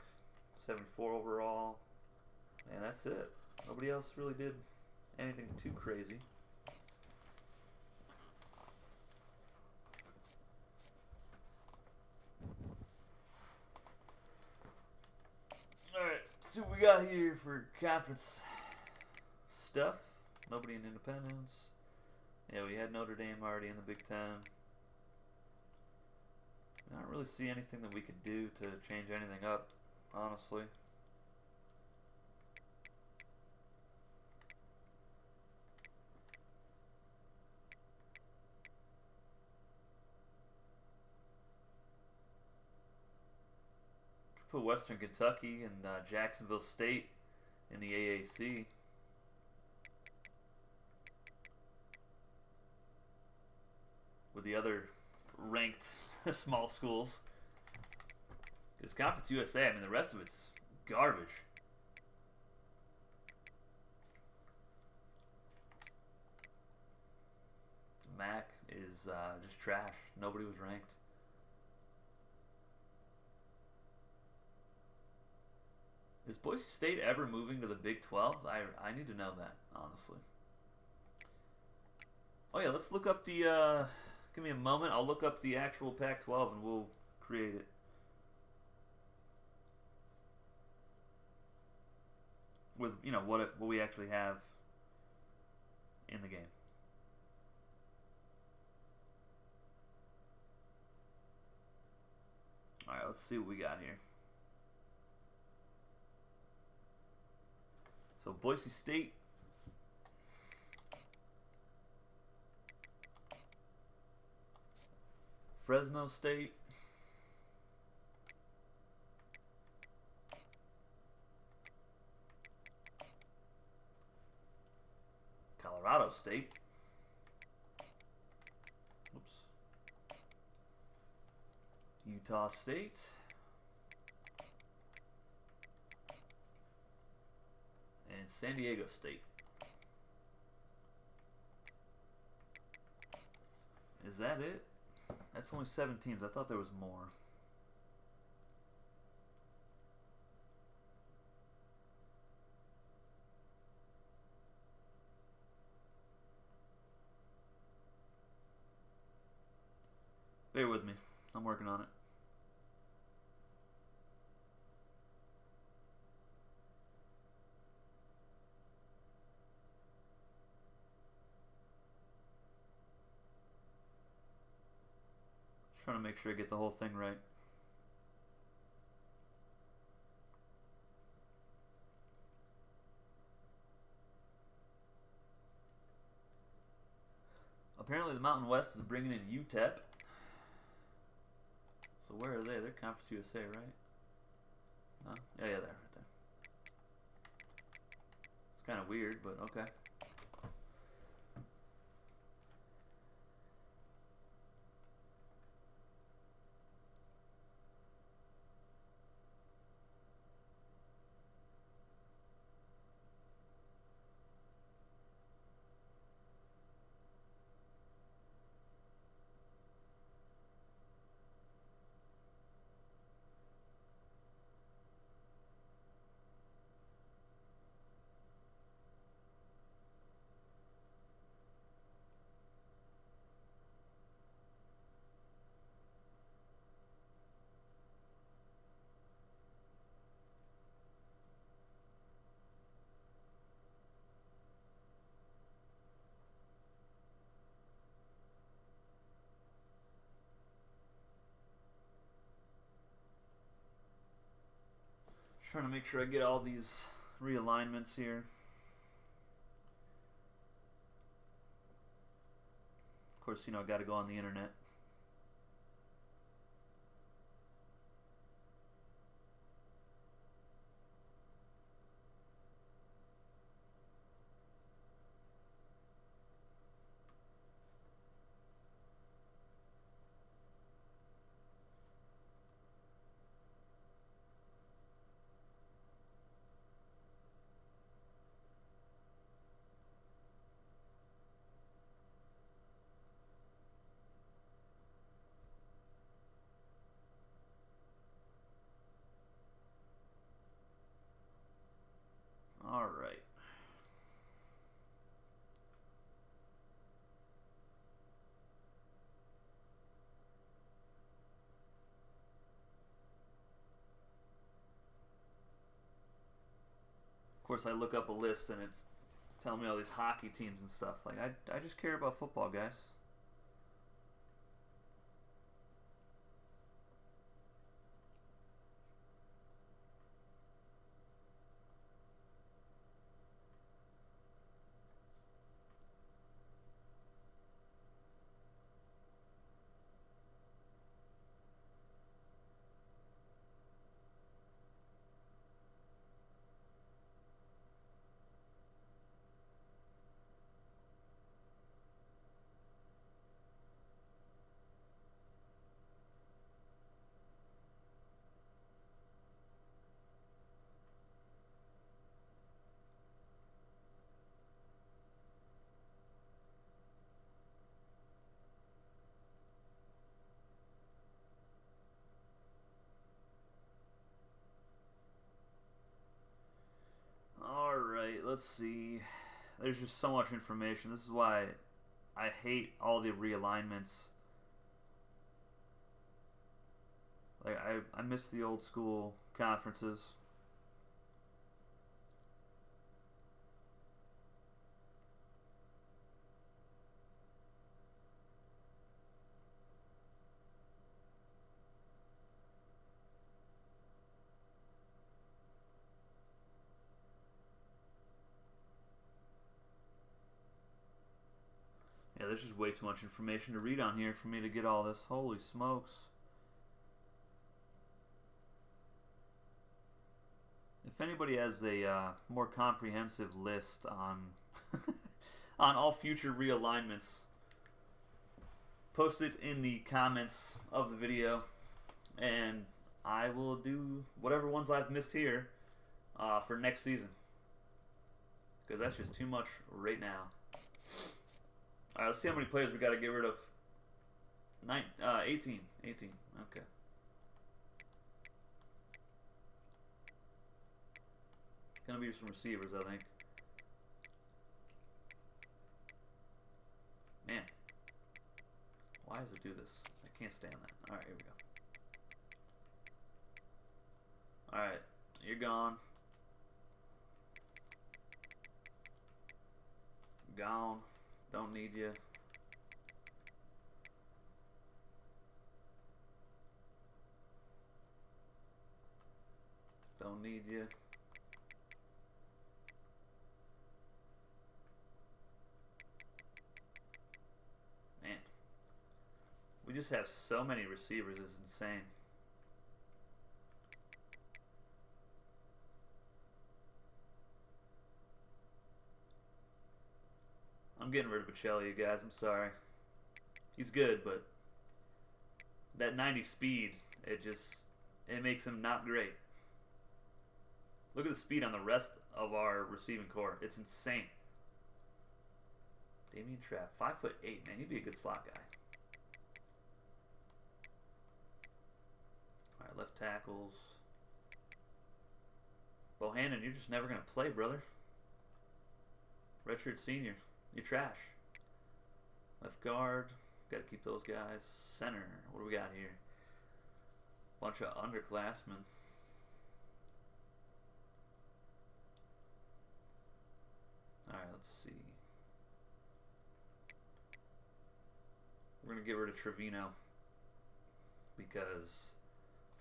74 overall. And that's it. Nobody else really did anything too crazy. Alright, see what we got here for conference stuff. Nobody in Independence. Yeah, we had Notre Dame already in the Big Ten. I don't really see anything that we could do to change anything up, honestly. Put Western Kentucky and Jacksonville State in the AAC. With the other ranked small schools. Because Conference USA, I mean, the rest of it's garbage. MAC is just trash. Nobody was ranked. Is Boise State ever moving to the Big 12? I need to know that, honestly. Oh yeah, let's look up the. Give me a moment. I'll look up the actual Pac-12 and we'll create it with what we actually have in the game. All right, let's see what we got here. So Boise State. Fresno State. Colorado State. Oops. Utah State. And San Diego State. Is that it? That's only 7 teams. I thought there was more. Bear with me. I'm working on it. Just trying to make sure I get the whole thing right. Apparently the Mountain West is bringing in UTEP. So where are they? They're Conference USA, right? No? Yeah, they're right there. It's kind of weird, but okay. Trying to make sure I get all these realignments here. Of course, I got to go on the internet. All right. Of course, I look up a list and it's telling me all these hockey teams and stuff. Like, I just care about football, guys. let's see. There's just so much information. This is why I hate all the realignments. Like, I miss the old school conferences. Yeah, there's just way too much information to read on here for me to get all this. Holy smokes. If anybody has a more comprehensive list on on all future realignments, post it in the comments of the video, and I will do whatever ones I've missed here for next season, because that's just too much right now. All right, let's see how many players we got to get rid of. 18. Okay. Gonna be some receivers, I think. Man, why does it do this? I can't stand that. All right, here we go. All right, you're gone. Gone. Don't need you. Don't need you. Man. We just have so many receivers, it's insane. I'm getting rid of Bocelli, you guys. I'm sorry. He's good, but that 90 speed, it makes him not great. Look at the speed on the rest of our receiving core. It's insane. Damian Trapp, 5'8", man. He'd be a good slot guy. All right, left tackles. Bohannon, you're just never gonna play, brother. Redshirt senior. You're trash. Left guard. Got to keep those guys. Center. What do we got here? Bunch of underclassmen. Alright, let's see. We're going to get rid of Trevino because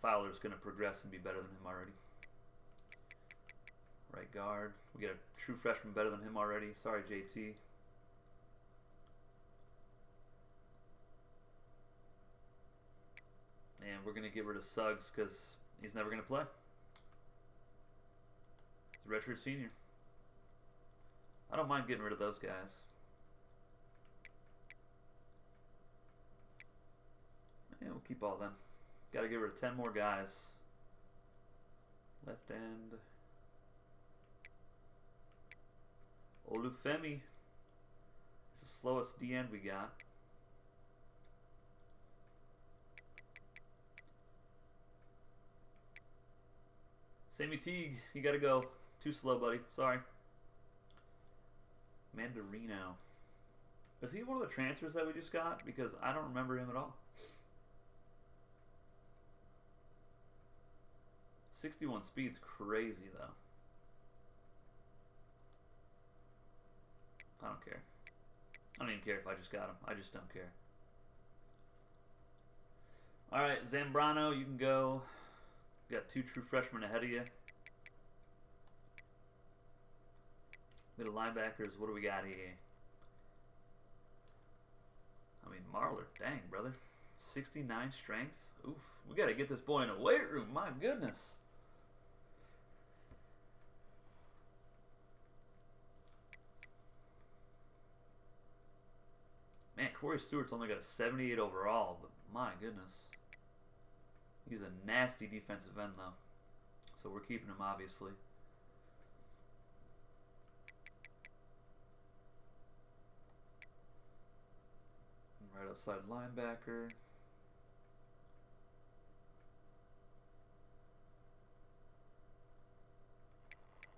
Fowler's going to progress and be better than him already. Right guard. We got a true freshman better than him already. Sorry, JT. And we're going to get rid of Suggs because he's never going to play. He's a redshirt senior. I don't mind getting rid of those guys. Yeah, we'll keep all them. Got to get rid of 10 more guys. Left end. Olufemi. It's the slowest D end we got. Sammy Teague, you gotta go. Too slow, buddy. Sorry. Mandarino. Is he one of the transfers that we just got? Because I don't remember him at all. 61 speed's crazy, though. I don't care. I don't even care if I just got him. I just don't care. Alright, Zambrano, you can go. Got 2 true freshmen ahead of you. Middle linebackers, what do we got here? I mean, Marler, dang, brother. 69 strength. Oof. We got to get this boy in a weight room. My goodness. Man, Corey Stewart's only got a 78 overall, but my goodness. He's a nasty defensive end, though. So we're keeping him, obviously. Right outside linebacker.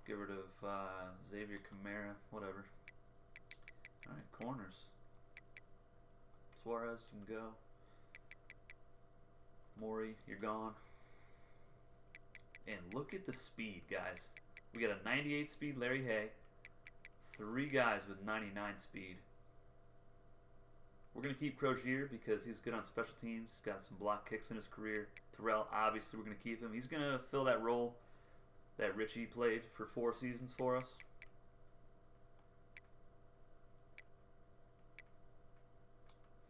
Get rid of Xavier Kamara, whatever. All right, corners. Suarez can go. Maury, you're gone. And look at the speed, guys. We got a 98 speed Larry Hay. 3 guys with 99 speed. We're going to keep Crozier because he's good on special teams. He's got some block kicks in his career. Terrell, obviously, we're going to keep him. He's going to fill that role that Richie played for 4 seasons for us.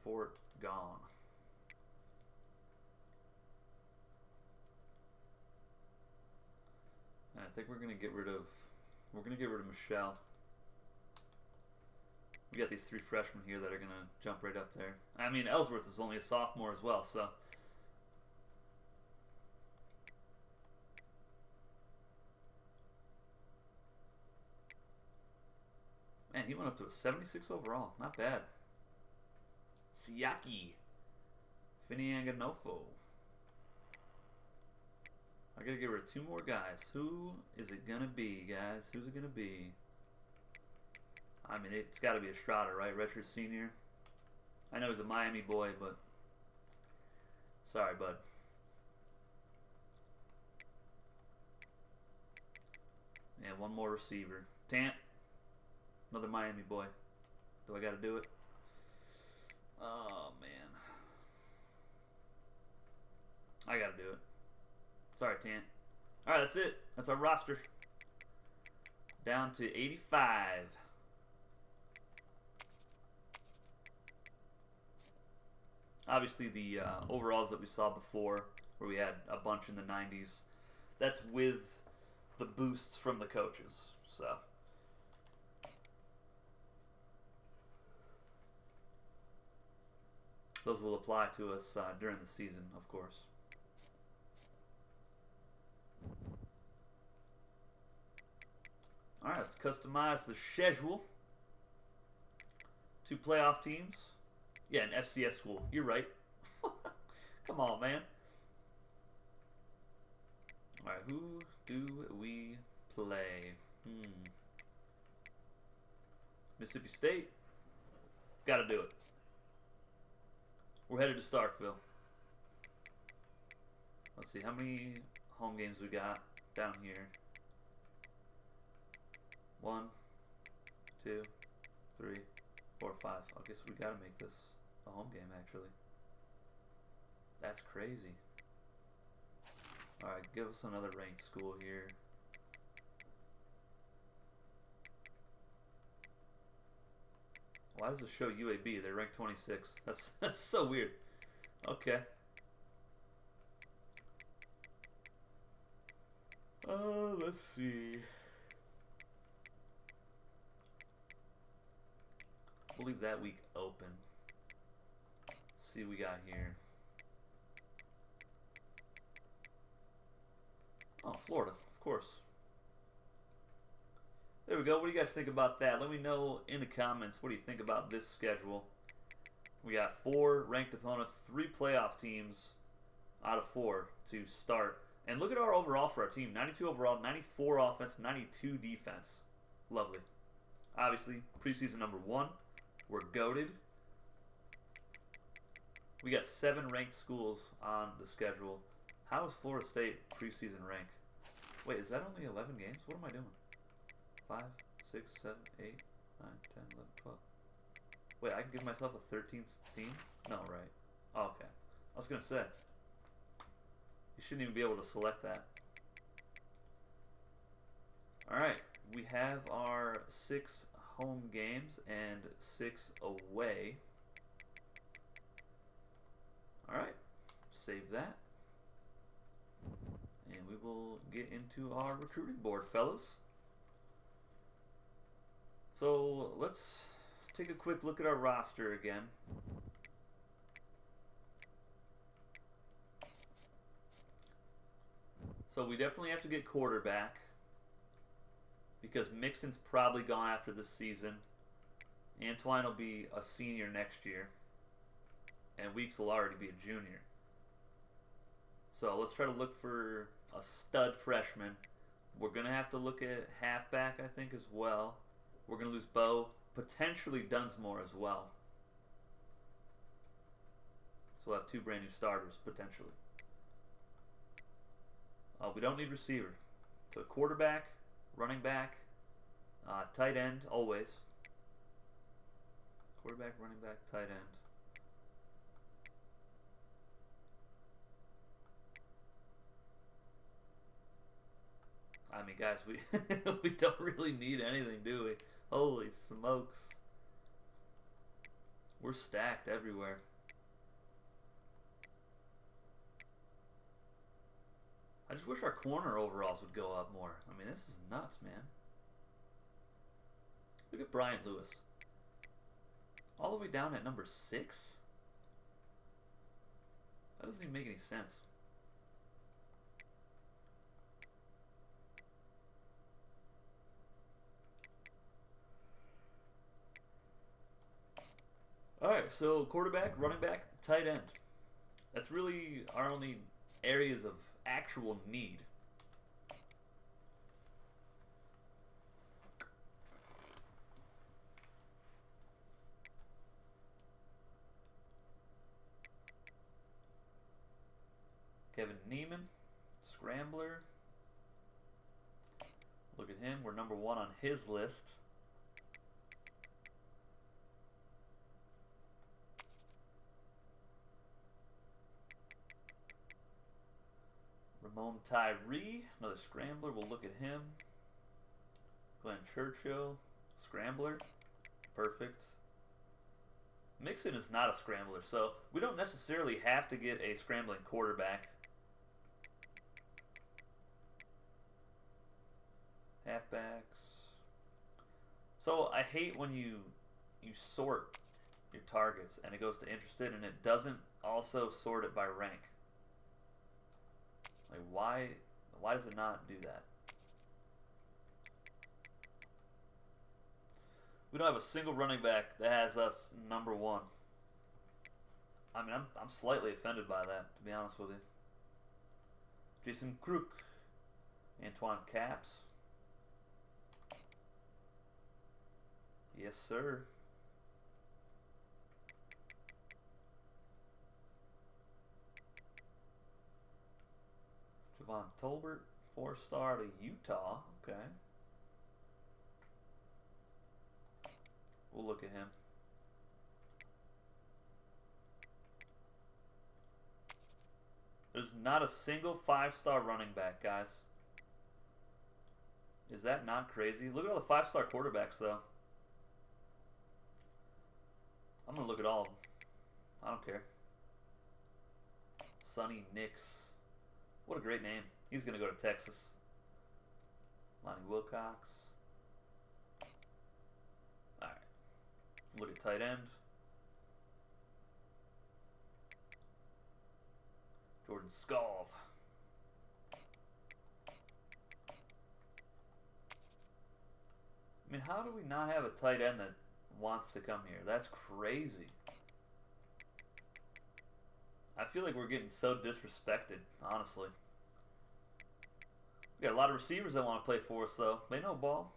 Fort gone. And I think we're going to get rid of Michelle. We got these 3 freshmen here that are going to jump right up there. I mean, Ellsworth is only a sophomore as well, so. Man, he went up to a 76 overall. Not bad. Siaki. Finianganofo. I gotta get rid of 2 more guys. Who is it gonna be, guys? Who's it gonna be? I mean, it's gotta be Estrada, right? Redshirt senior. I know he's a Miami boy, but sorry, bud. And 1 more receiver. Tant. Another Miami boy. Do I gotta do it? Oh, man. I gotta do it. Sorry, Tant. Alright, that's it. That's our roster. Down to 85. Obviously, the overalls that we saw before, where we had a bunch in the 90s, that's with the boosts from the coaches. So, those will apply to us during the season, of course. Alright, let's customize the schedule. 2 playoff teams. Yeah, an FCS school. You're right. Come on, man. Alright, who do we play? Mississippi State. Gotta do it. We're headed to Starkville. Let's see, how many home games we got down here? 1, 2, 3, 4, 5. I guess we gotta make this a home game, actually. That's crazy. Alright, give us another ranked school here. Why does it show UAB? They're ranked 26. That's so weird. Okay. Let's see. We'll leave that week open. Let's see what we got here. Oh, Florida, of course. There we go. What do you guys think about that? Let me know in the comments. What do you think about this schedule? We got 4 ranked opponents, 3 playoff teams out of 4 to start. And look at our overall for our team. 92 overall, 94 offense, 92 defense. Lovely. Obviously, preseason number 1. We're goated. We got 7 ranked schools on the schedule. How is Florida State preseason rank? Wait, is that only 11 games? What am I doing? 5, 6, 7, 8, 9, 10, 11, 12. Wait, I can give myself a 13th team? No, right. Oh, okay. I was going to say. You shouldn't even be able to select that. Alright, we have our 6 home games and 6 away. Alright, save that. And we will get into our recruiting board, fellas. So let's take a quick look at our roster again. So we definitely have to get quarterback because Mixon's probably gone after this season. Antoine will be a senior next year. And Weeks will already be a junior. So let's try to look for a stud freshman We're going to have to look at halfback, I think, as well. We're going to lose Bo, potentially Dunsmore as well. So we'll have 2 brand new starters, potentially. We don't need receiver. So quarterback, running back, tight end, always. Quarterback, running back, tight end. I mean, guys, we we don't really need anything, do we? Holy smokes. We're stacked everywhere. I just wish our corner overalls would go up more. I mean, this is nuts, man. Look at Brian Lewis. All the way down at number 6? That doesn't even make any sense. Alright, so quarterback, running back, tight end. That's really our only areas of actual need. Kevin Neiman, scrambler. Look at him. We're number 1 on his list. Ramon Tyree, another scrambler. We'll look at him. Glenn Churchill, scrambler. Perfect. Mixon is not a scrambler, so we don't necessarily have to get a scrambling quarterback. Halfbacks. So I hate when you sort your targets and it goes to interested and it doesn't also sort it by rank. Like why does it not do that? We don't have a single running back that has us number 1. I mean, I'm slightly offended by that, to be honest with you. Jason Crook, Antoine Caps. Yes, sir. Javon Tolbert, 4-star to Utah. Okay. We'll look at him. There's not a single 5-star running back, guys. Is that not crazy? Look at all the 5-star quarterbacks, though. I'm going to look at all of them. I don't care. Sonny Nix. What a great name. He's going to go to Texas. Lonnie Wilcox. Alright. Look at tight end. Jordan Scalv. I mean, how do we not have a tight end that wants to come here? That's crazy. I feel like we're getting so disrespected, honestly. We got a lot of receivers that want to play for us, though. They know ball.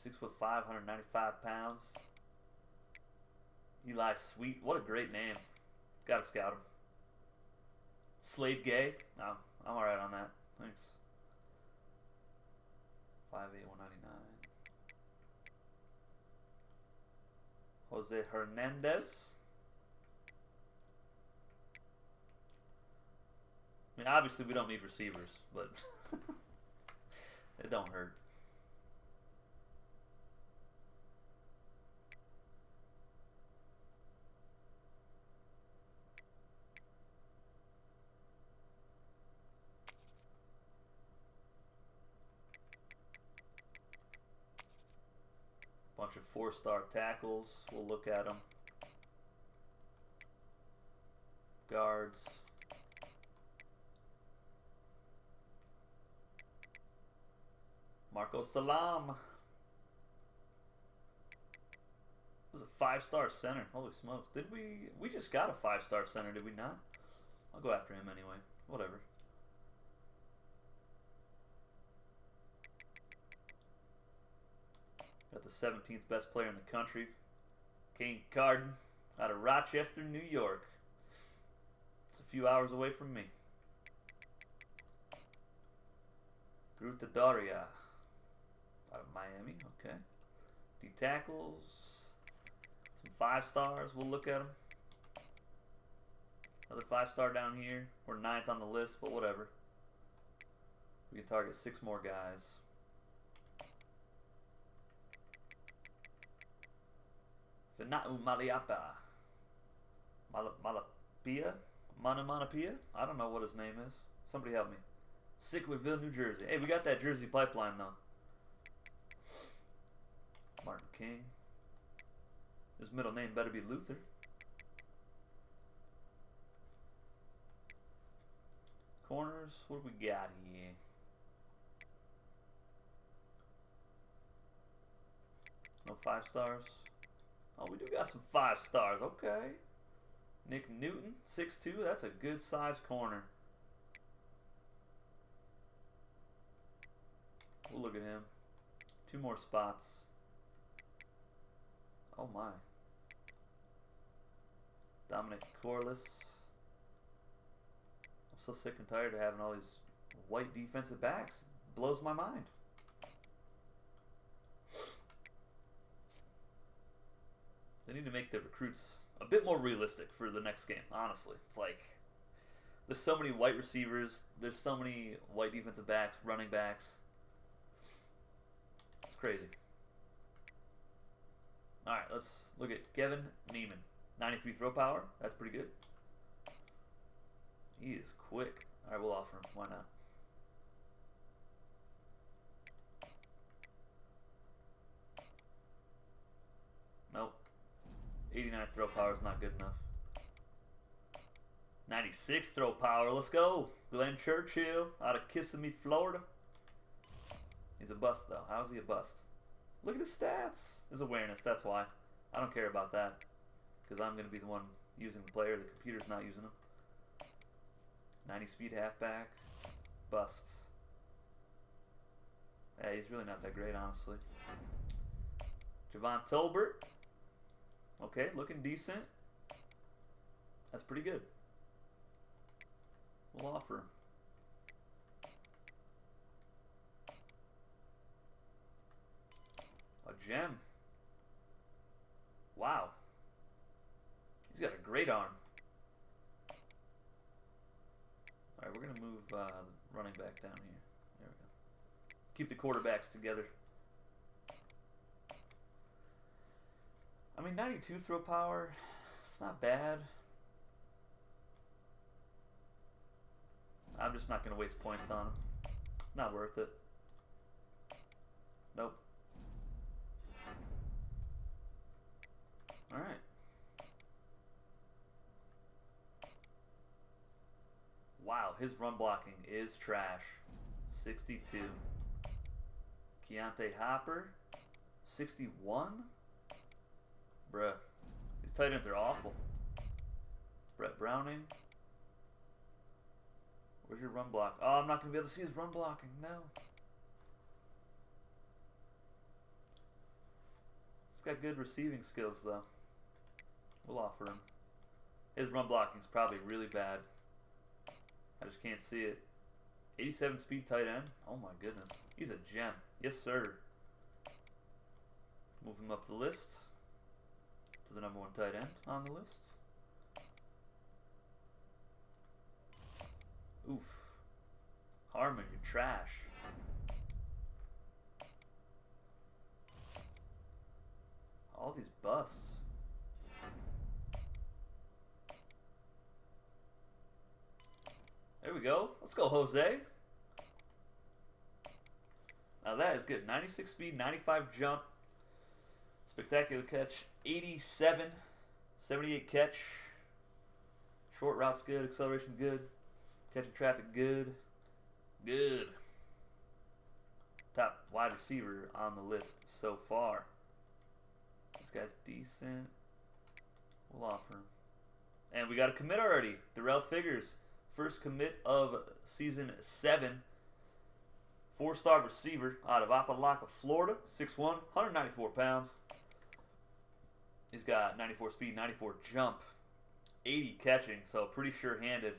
Six 6'5", 195 pounds. Eli Sweet. What a great name. Gotta scout him. Slade Gay. No, I'm alright on that. Thanks. 5'8", 199. Jose Hernandez. I mean, obviously we don't need receivers, but it don't hurt. Bunch of 4-star tackles. We'll look at them. Guards. Marco Salam. This is 5-star center. Holy smokes. Did we just got a 5-star center, did we not? I'll go after him anyway. Whatever. Got the 17th best player in the country. Kane Carden out of Rochester, New York. It's a few hours away from me. Gruta Doria out of Miami. Okay. D tackles. Some 5-stars. We'll look at them. Another 5-star down here. We're 9th on the list, but whatever. We can target 6 more guys. Finau Maliapa. Malapia? Manapia? I don't know what his name is. Somebody help me. Sicklerville, New Jersey. Hey, we got that Jersey pipeline, though. Martin King. His middle name better be Luther. Corners, what do we got here? No 5-stars. Oh, we do got some 5-stars. Okay. Nick Newton, 6'2". That's a good size corner. We'll look at him. 2 more spots. Oh my. Dominic Corliss. I'm so sick and tired of having all these white defensive backs. Blows my mind. They need to make the recruits a bit more realistic for the next game, honestly. It's like, there's so many white receivers, there's so many white defensive backs, running backs. It's crazy. Alright, let's look at Kevin Neiman. 93 throw power, that's pretty good. He is quick. Alright, we'll offer him, why not? Nope. 89 throw power is not good enough. 96 throw power, let's go. Glenn Churchill out of Kissimmee, Florida. He's a bust though. How is he a bust? Look at his stats. His awareness, that's why. I don't care about that. Because I'm going to be the one using the player. The computer's not using him. 90 speed halfback. Bust. Yeah, he's really not that great, honestly. Javon Tolbert. Okay, looking decent. That's pretty good. We'll offer him. A gem. Wow. He's got a great arm. Alright, we're going to move the running back down here. There we go. Keep the quarterbacks together. I mean, 92 throw power, it's not bad. I'm just not going to waste points on him. Not worth it. Nope. Alright. Wow, his run blocking is trash. 62. Keontae Hopper, 61. Bruh, these tight ends are awful. Brett Browning. Where's your run block? Oh, I'm not going to be able to see his run blocking. No. He's got good receiving skills, though. We'll offer him. His run blocking is probably really bad. I just can't see it. 87 speed tight end. Oh, my goodness. He's a gem. Yes, sir. Move him up the list to the #1 tight end on the list. Oof. Harmon, you're trash. All these busts. There we go. Let's go, Jose. Now that is good. 96 speed, 95 jump. Spectacular catch. 87. 78 catch. Short routes good. Acceleration good. Catching traffic good. Good. Top wide receiver on the list so far. This guy's decent. We'll offer him. And we got a commit already. Darrell Figures. First commit of season 7. 4-star receiver out of Apalaca, Florida. 6'1", 194 pounds. He's got 94 speed, 94 jump, 80 catching, so pretty sure-handed.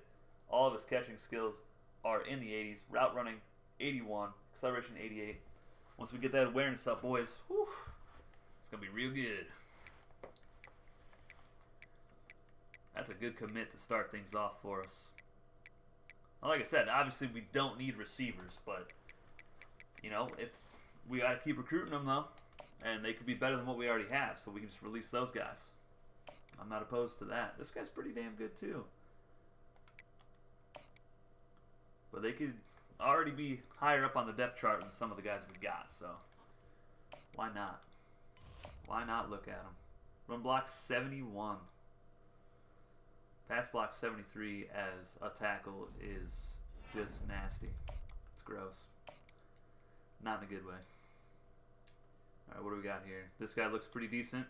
All of his catching skills are in the 80s. Route running, 81. Acceleration, 88. Once we get that awareness up, boys, whew, it's going to be real good. That's a good commit to start things off for us. Like I said, obviously we don't need receivers, but, you know, if we got to keep recruiting them, though, and they could be better than what we already have, so we can just release those guys. I'm not opposed to that. This guy's pretty damn good, too. But they could already be higher up on the depth chart than some of the guys we got, so why not? Why not look at them? Run block 71. Pass block 73 as a tackle is just nasty. It's gross. Not in a good way. Alright, what do we got here? This guy looks pretty decent.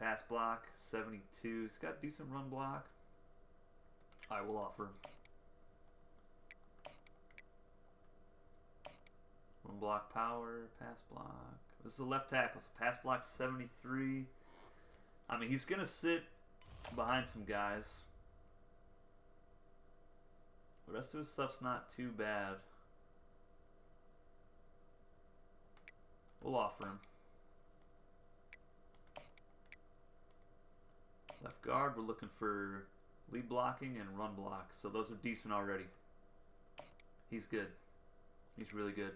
Pass block 72. He's got decent run block. Alright, we'll offer him. Run block power, pass block. This is a left tackle. So pass block 73. I mean, he's going to sit behind some guys. The rest of his stuff's not too bad. We'll offer him. Left guard, we're looking for lead blocking and run block. So those are decent already. He's good. He's really good.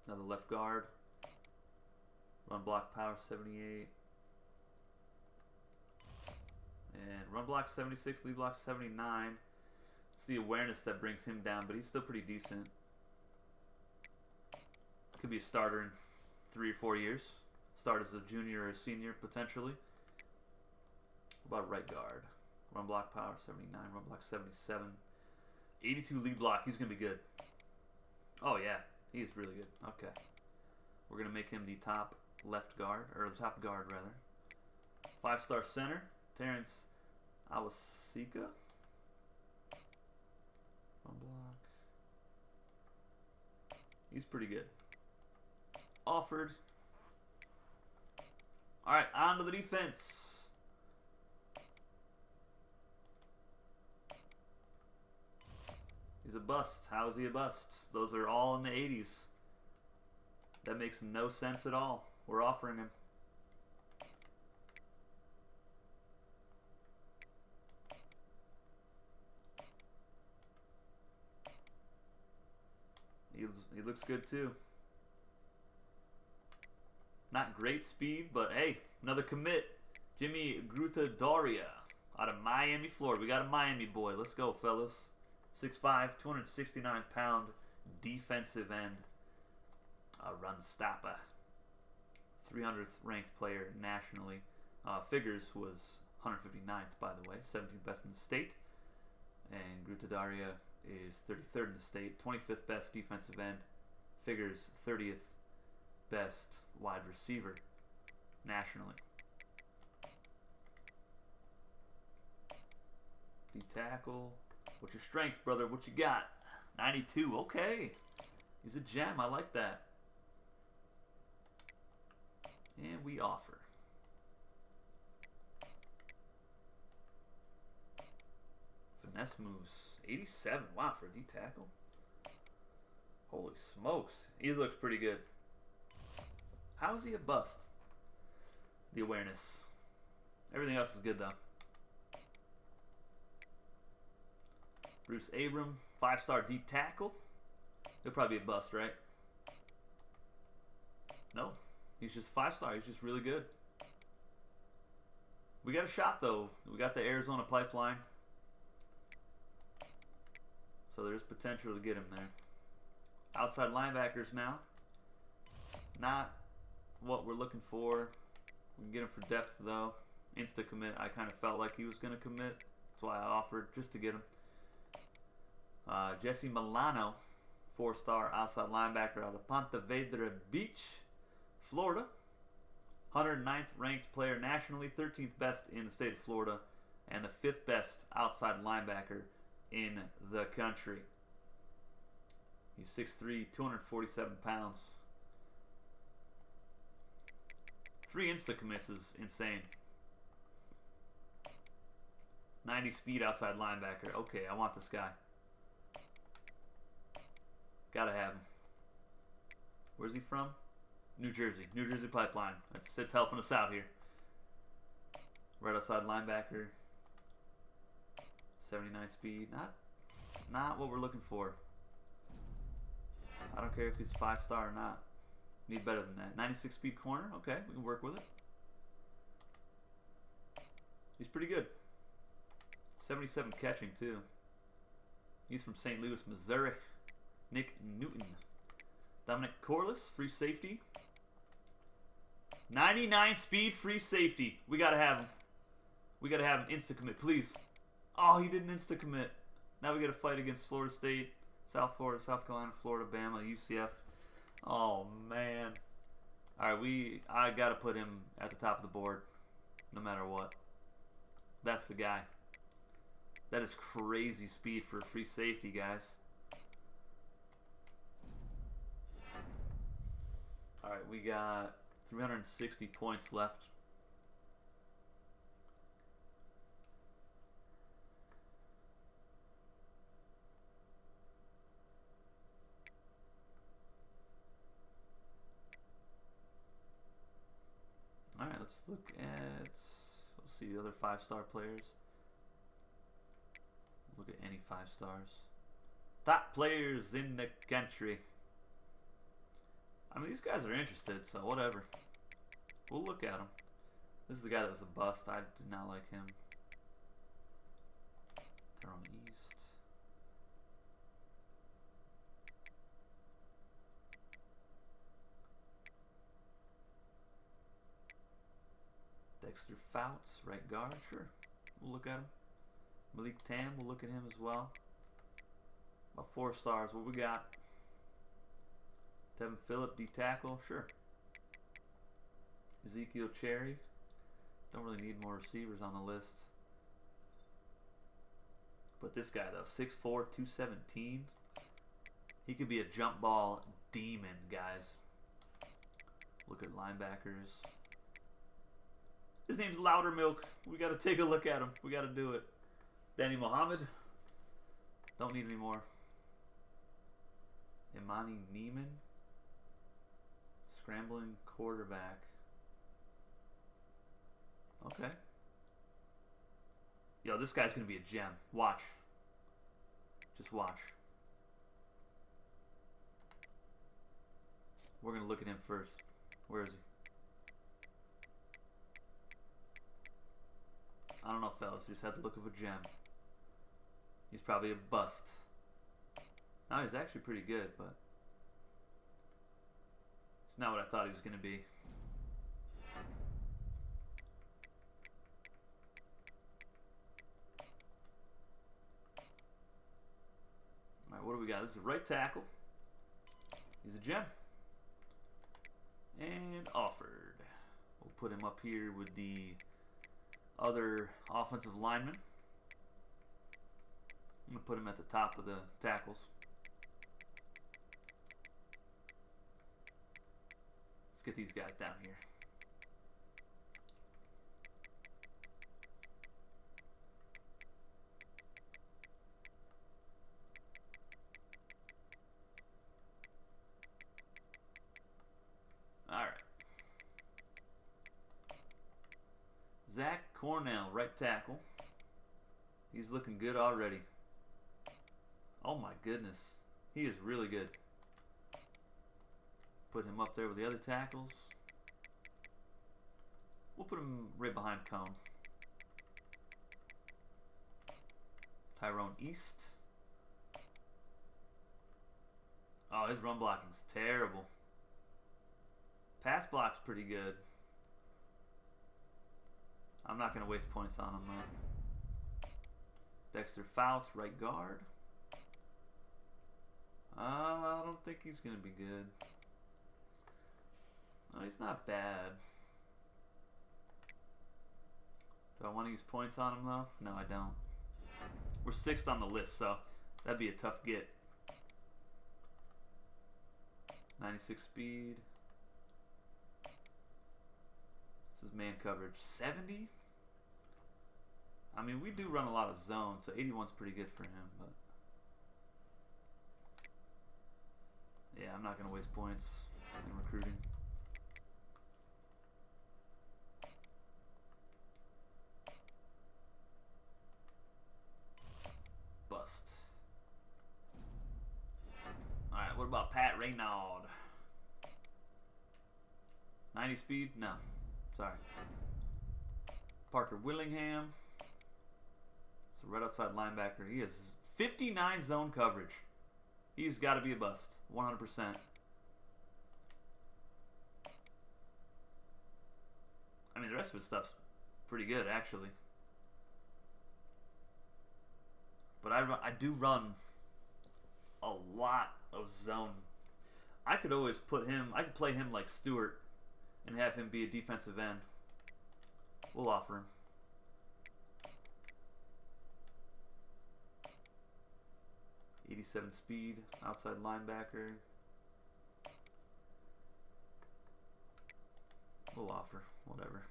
Another left guard. Run block power 78. And run block 76, lead block 79. It's the awareness that brings him down, but he's still pretty decent. Could be a starter in 3 or 4 years. Start as a junior or a senior, potentially. What about right guard? Run block power 79, run block 77. 82 lead block, he's going to be good. Oh, yeah. He is really good. Okay. We're going to make him the top left guard, or the top guard, rather. 5-star center, Terrence Awasika. Run block. He's pretty good. Offered. Alright, on to the defense. He's a bust. How is he a bust? Those are all in the 80s. That makes no sense at all. We're offering him. He looks good too. Not great speed, but hey, another commit. Jimmy Grutadaria out of Miami, Florida. We got a Miami boy. Let's go, fellas. 6'5", 269-pound defensive end. Run stopper. 300th ranked player nationally. Figures was 159th, by the way. 17th best in the state. And Grutadaria is 33rd in the state. 25th best defensive end. Figures 30th best wide receiver nationally. D-tackle. What's your strength, brother? What you got? 92. Okay. He's a gem. I like that. And we offer. Finesse moves. 87. Wow, for a D-tackle. Holy smokes. He looks pretty good. How is he a bust? The awareness. Everything else is good, though. Bruce Abram, 5-star deep tackle. He'll probably be a bust, right? No. He's just 5-star. He's just really good. We got a shot, though. We got the Arizona pipeline. So there's potential to get him there. Outside linebackers now. Not what we're looking for. We can get him for depth, though. Insta commit. I kind of felt like he was going to commit. That's why I offered, just to get him. Jesse Milano, 4-star outside linebacker out of Ponte Vedra Beach, Florida. 109th ranked player nationally, 13th best in the state of Florida, and the 5th best outside linebacker in the country. He's 6'3", 247 pounds. 3 insta-commits is insane. 90 speed outside linebacker. Okay, I want this guy. Gotta have him. Where's he from? New Jersey. New Jersey Pipeline. It's helping us out here. Right outside linebacker. 79 speed. Not what we're looking for. I don't care if he's a 5-star or not. Need better than that. 96 speed corner. Okay, we can work with it. He's pretty good. 77 catching too. He's from St. Louis, Missouri. Nick Newton. Dominic Corliss, free safety. 99 speed, free safety. We gotta have him. We gotta have him insta-commit, please. Oh, he didn't insta-commit. Now we gotta fight against Florida State, South Florida, South Carolina, Florida, Bama, UCF. Oh, man. Alright, I gotta put him at the top of the board, no matter what. That's the guy. That is crazy speed for a free safety, guys. Alright, we got 360 points left. Alright, let's see the other 5-star players. Look at any 5 stars. Top players in the country. I mean, these guys are interested, so whatever. We'll look at them. This is the guy that was a bust. I did not like him. Tyrone East. Dexter Fouts, right guard. Sure. We'll look at him. Malik Tam, we'll look at him as well. About 4 stars. What we got? Tevin Phillip, D tackle, sure. Ezekiel Cherry. Don't really need more receivers on the list. But this guy though, 6'4", 217. He could be a jump ball demon, guys. Look at linebackers. His name's Loudermilk. We got to take a look at him. We got to do it. Danny Mohammed. Don't need any more. Imani Neiman. Scrambling quarterback. Okay. Yo, this guy's going to be a gem. Watch. Just watch. We're going to look at him first. Where is he? I don't know, fellas. He just had the look of a gem. He's probably a bust. No, he's actually pretty good, but it's not what I thought he was going to be. Alright, what do we got? This is a right tackle. He's a gem. And offered. We'll put him up here with the other offensive lineman. I'm going to put him at the top of the tackles. Let's get these guys down here. All right. Zach Cornell, right tackle. He's looking good already. Oh my goodness. He is really good. Put him up there with the other tackles. We'll put him right behind Cone. Tyrone East. Oh, his run blocking's terrible. Pass block's pretty good. I'm not going to waste points on him though. Dexter Fouts, right guard. I don't think he's going to be good. Oh, he's not bad. Do I want to use points on him, though? No, I don't. We're 6th on the list, so that'd be a tough get. 96 speed. This is man coverage. 70? I mean, we do run a lot of zones, so 81's pretty good for him, but... yeah, I'm not going to waste points in recruiting. Bust. Alright, what about Pat Raynaud? 90 speed? No. Sorry. Parker Willingham. It's a red outside linebacker. He has 59 zone coverage. He's got to be a bust. 100%. I mean, the rest of his stuff's pretty good, actually. But I do run a lot of zone. I could always put him, I could play him like Stewart and have him be a defensive end. We'll offer him. .87 speed, outside linebacker. We'll offer, whatever.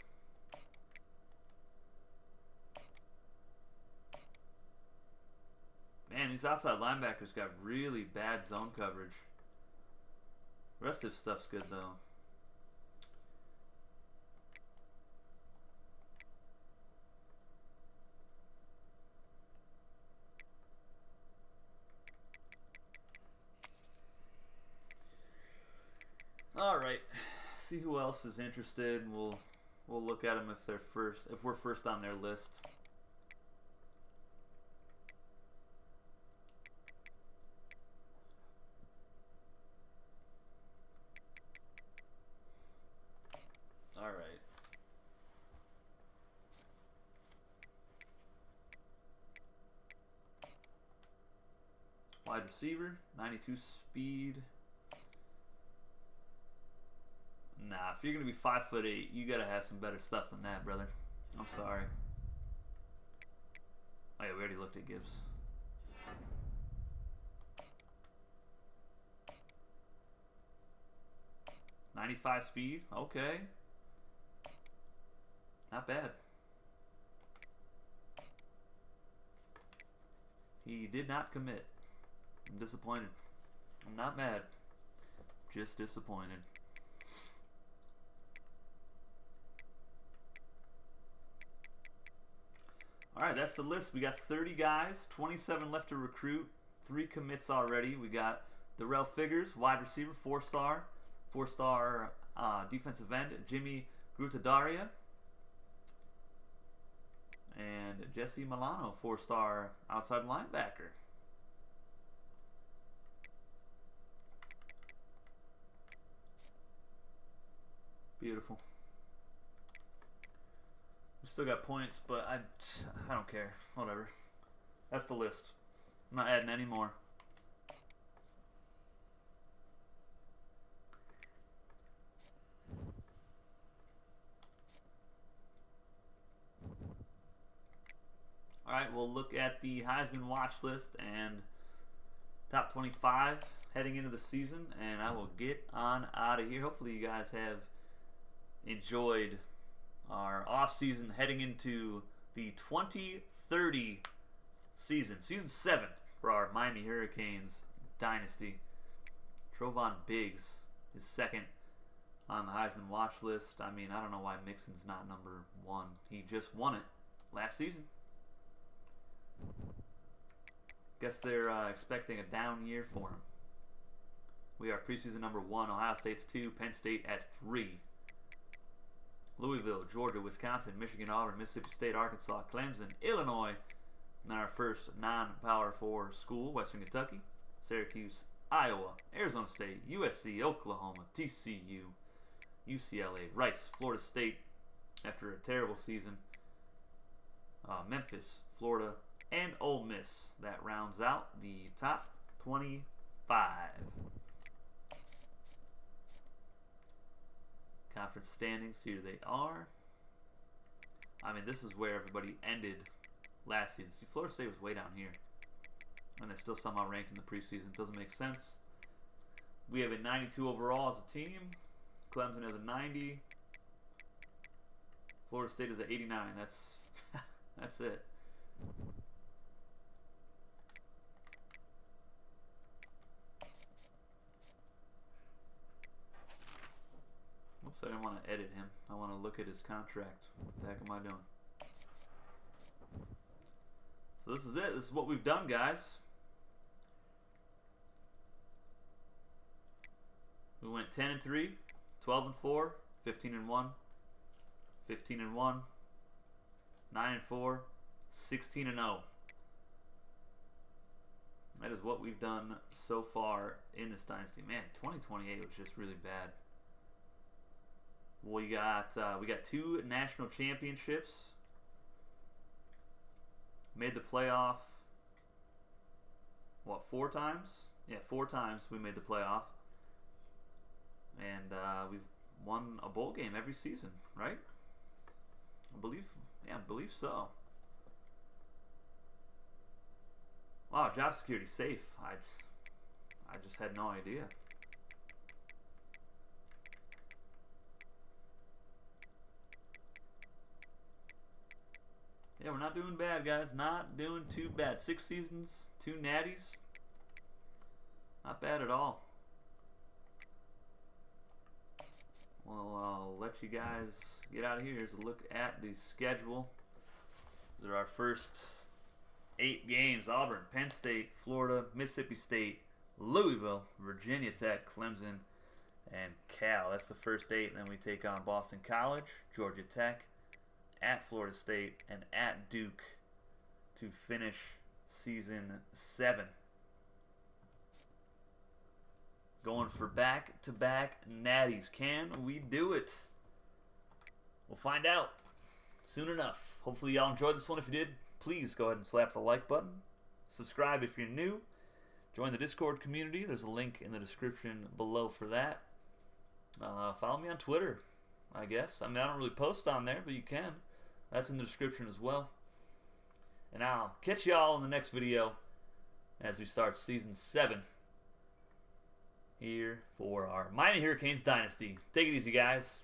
Man, these outside linebackers got really bad zone coverage. The rest of his stuff's good, though. All right, see who else is interested, and we'll look at them if they're first, if we're first on their list. All right. Wide receiver, 92 speed. Nah, if you're gonna be 5'8", you gotta have some better stuff than that, brother. I'm sorry. Oh yeah, we already looked at Gibbs. .95 speed, okay. Not bad. He did not commit. I'm disappointed. I'm not mad. Just disappointed. All right, that's the list. We got 30 guys, 27 left to recruit, 3 commits already. We got Darrell Figures, wide receiver, 4-star, 4-star defensive end, Jimmy Grutadaria, and Jesse Milano, 4-star outside linebacker. Beautiful. Still got points, but I don't care. Whatever. That's the list. I'm not adding any more. All right, we'll look at the Heisman watch list and top 25 heading into the season, and I will get on out of here. Hopefully you guys have enjoyed our off-season heading into the 2030 season. Season 7 for our Miami Hurricanes Dynasty. Trovon Biggs is second on the Heisman watch list. I mean, I don't know why Mixon's not number 1. He just won it last season. Guess they're expecting a down year for him. We are preseason number 1. Ohio State's 2. Penn State at 3. Louisville, Georgia, Wisconsin, Michigan, Auburn, Mississippi State, Arkansas, Clemson, Illinois, and then our first non-Power 4 school, Western Kentucky, Syracuse, Iowa, Arizona State, USC, Oklahoma, TCU, UCLA, Rice, Florida State, after a terrible season, Memphis, Florida, and Ole Miss. That rounds out the top 25. Conference standings, here they are. I mean, this is where everybody ended last season. See, Florida State was way down here, and they're still somehow ranked in the preseason. Doesn't make sense. We have a 92 overall as a team. Clemson has a 90. Florida State is at 89. That's that's it. Oops, I didn't want to edit him. I want to look at his contract. What the heck am I doing? So this is it. This is what we've done, guys. We went 10-3, 12-4, 15-1, 15-1, 9-4, 16-0. That is what we've done so far in this dynasty. Man, 2028 was just really bad. We got 2 national championships. Made the playoff. What, 4 times? Yeah, 4 times we made the playoff. And we've won a bowl game every season, right? I believe so. Wow, job security safe. I just had no idea. Yeah, we're not doing bad, guys. Not doing too bad. 6 seasons, 2 natties. Not bad at all. Well, I'll let you guys get out of here. Here's a look at the schedule. These are our first 8 games. Auburn, Penn State, Florida, Mississippi State, Louisville, Virginia Tech, Clemson, and Cal. That's the first 8. Then we take on Boston College, Georgia Tech, at Florida State, and at Duke to finish season 7. Going for back-to-back natties. Can we do it? We'll find out soon enough. Hopefully y'all enjoyed this one. If you did, please go ahead and slap the like button. Subscribe if you're new. Join the Discord community. There's a link in the description below for that. Follow me on Twitter, I guess. I mean, I don't really post on there, but you can. That's in the description as well. And I'll catch y'all in the next video as we start season 7 here for our Miami Hurricanes Dynasty. Take it easy, guys.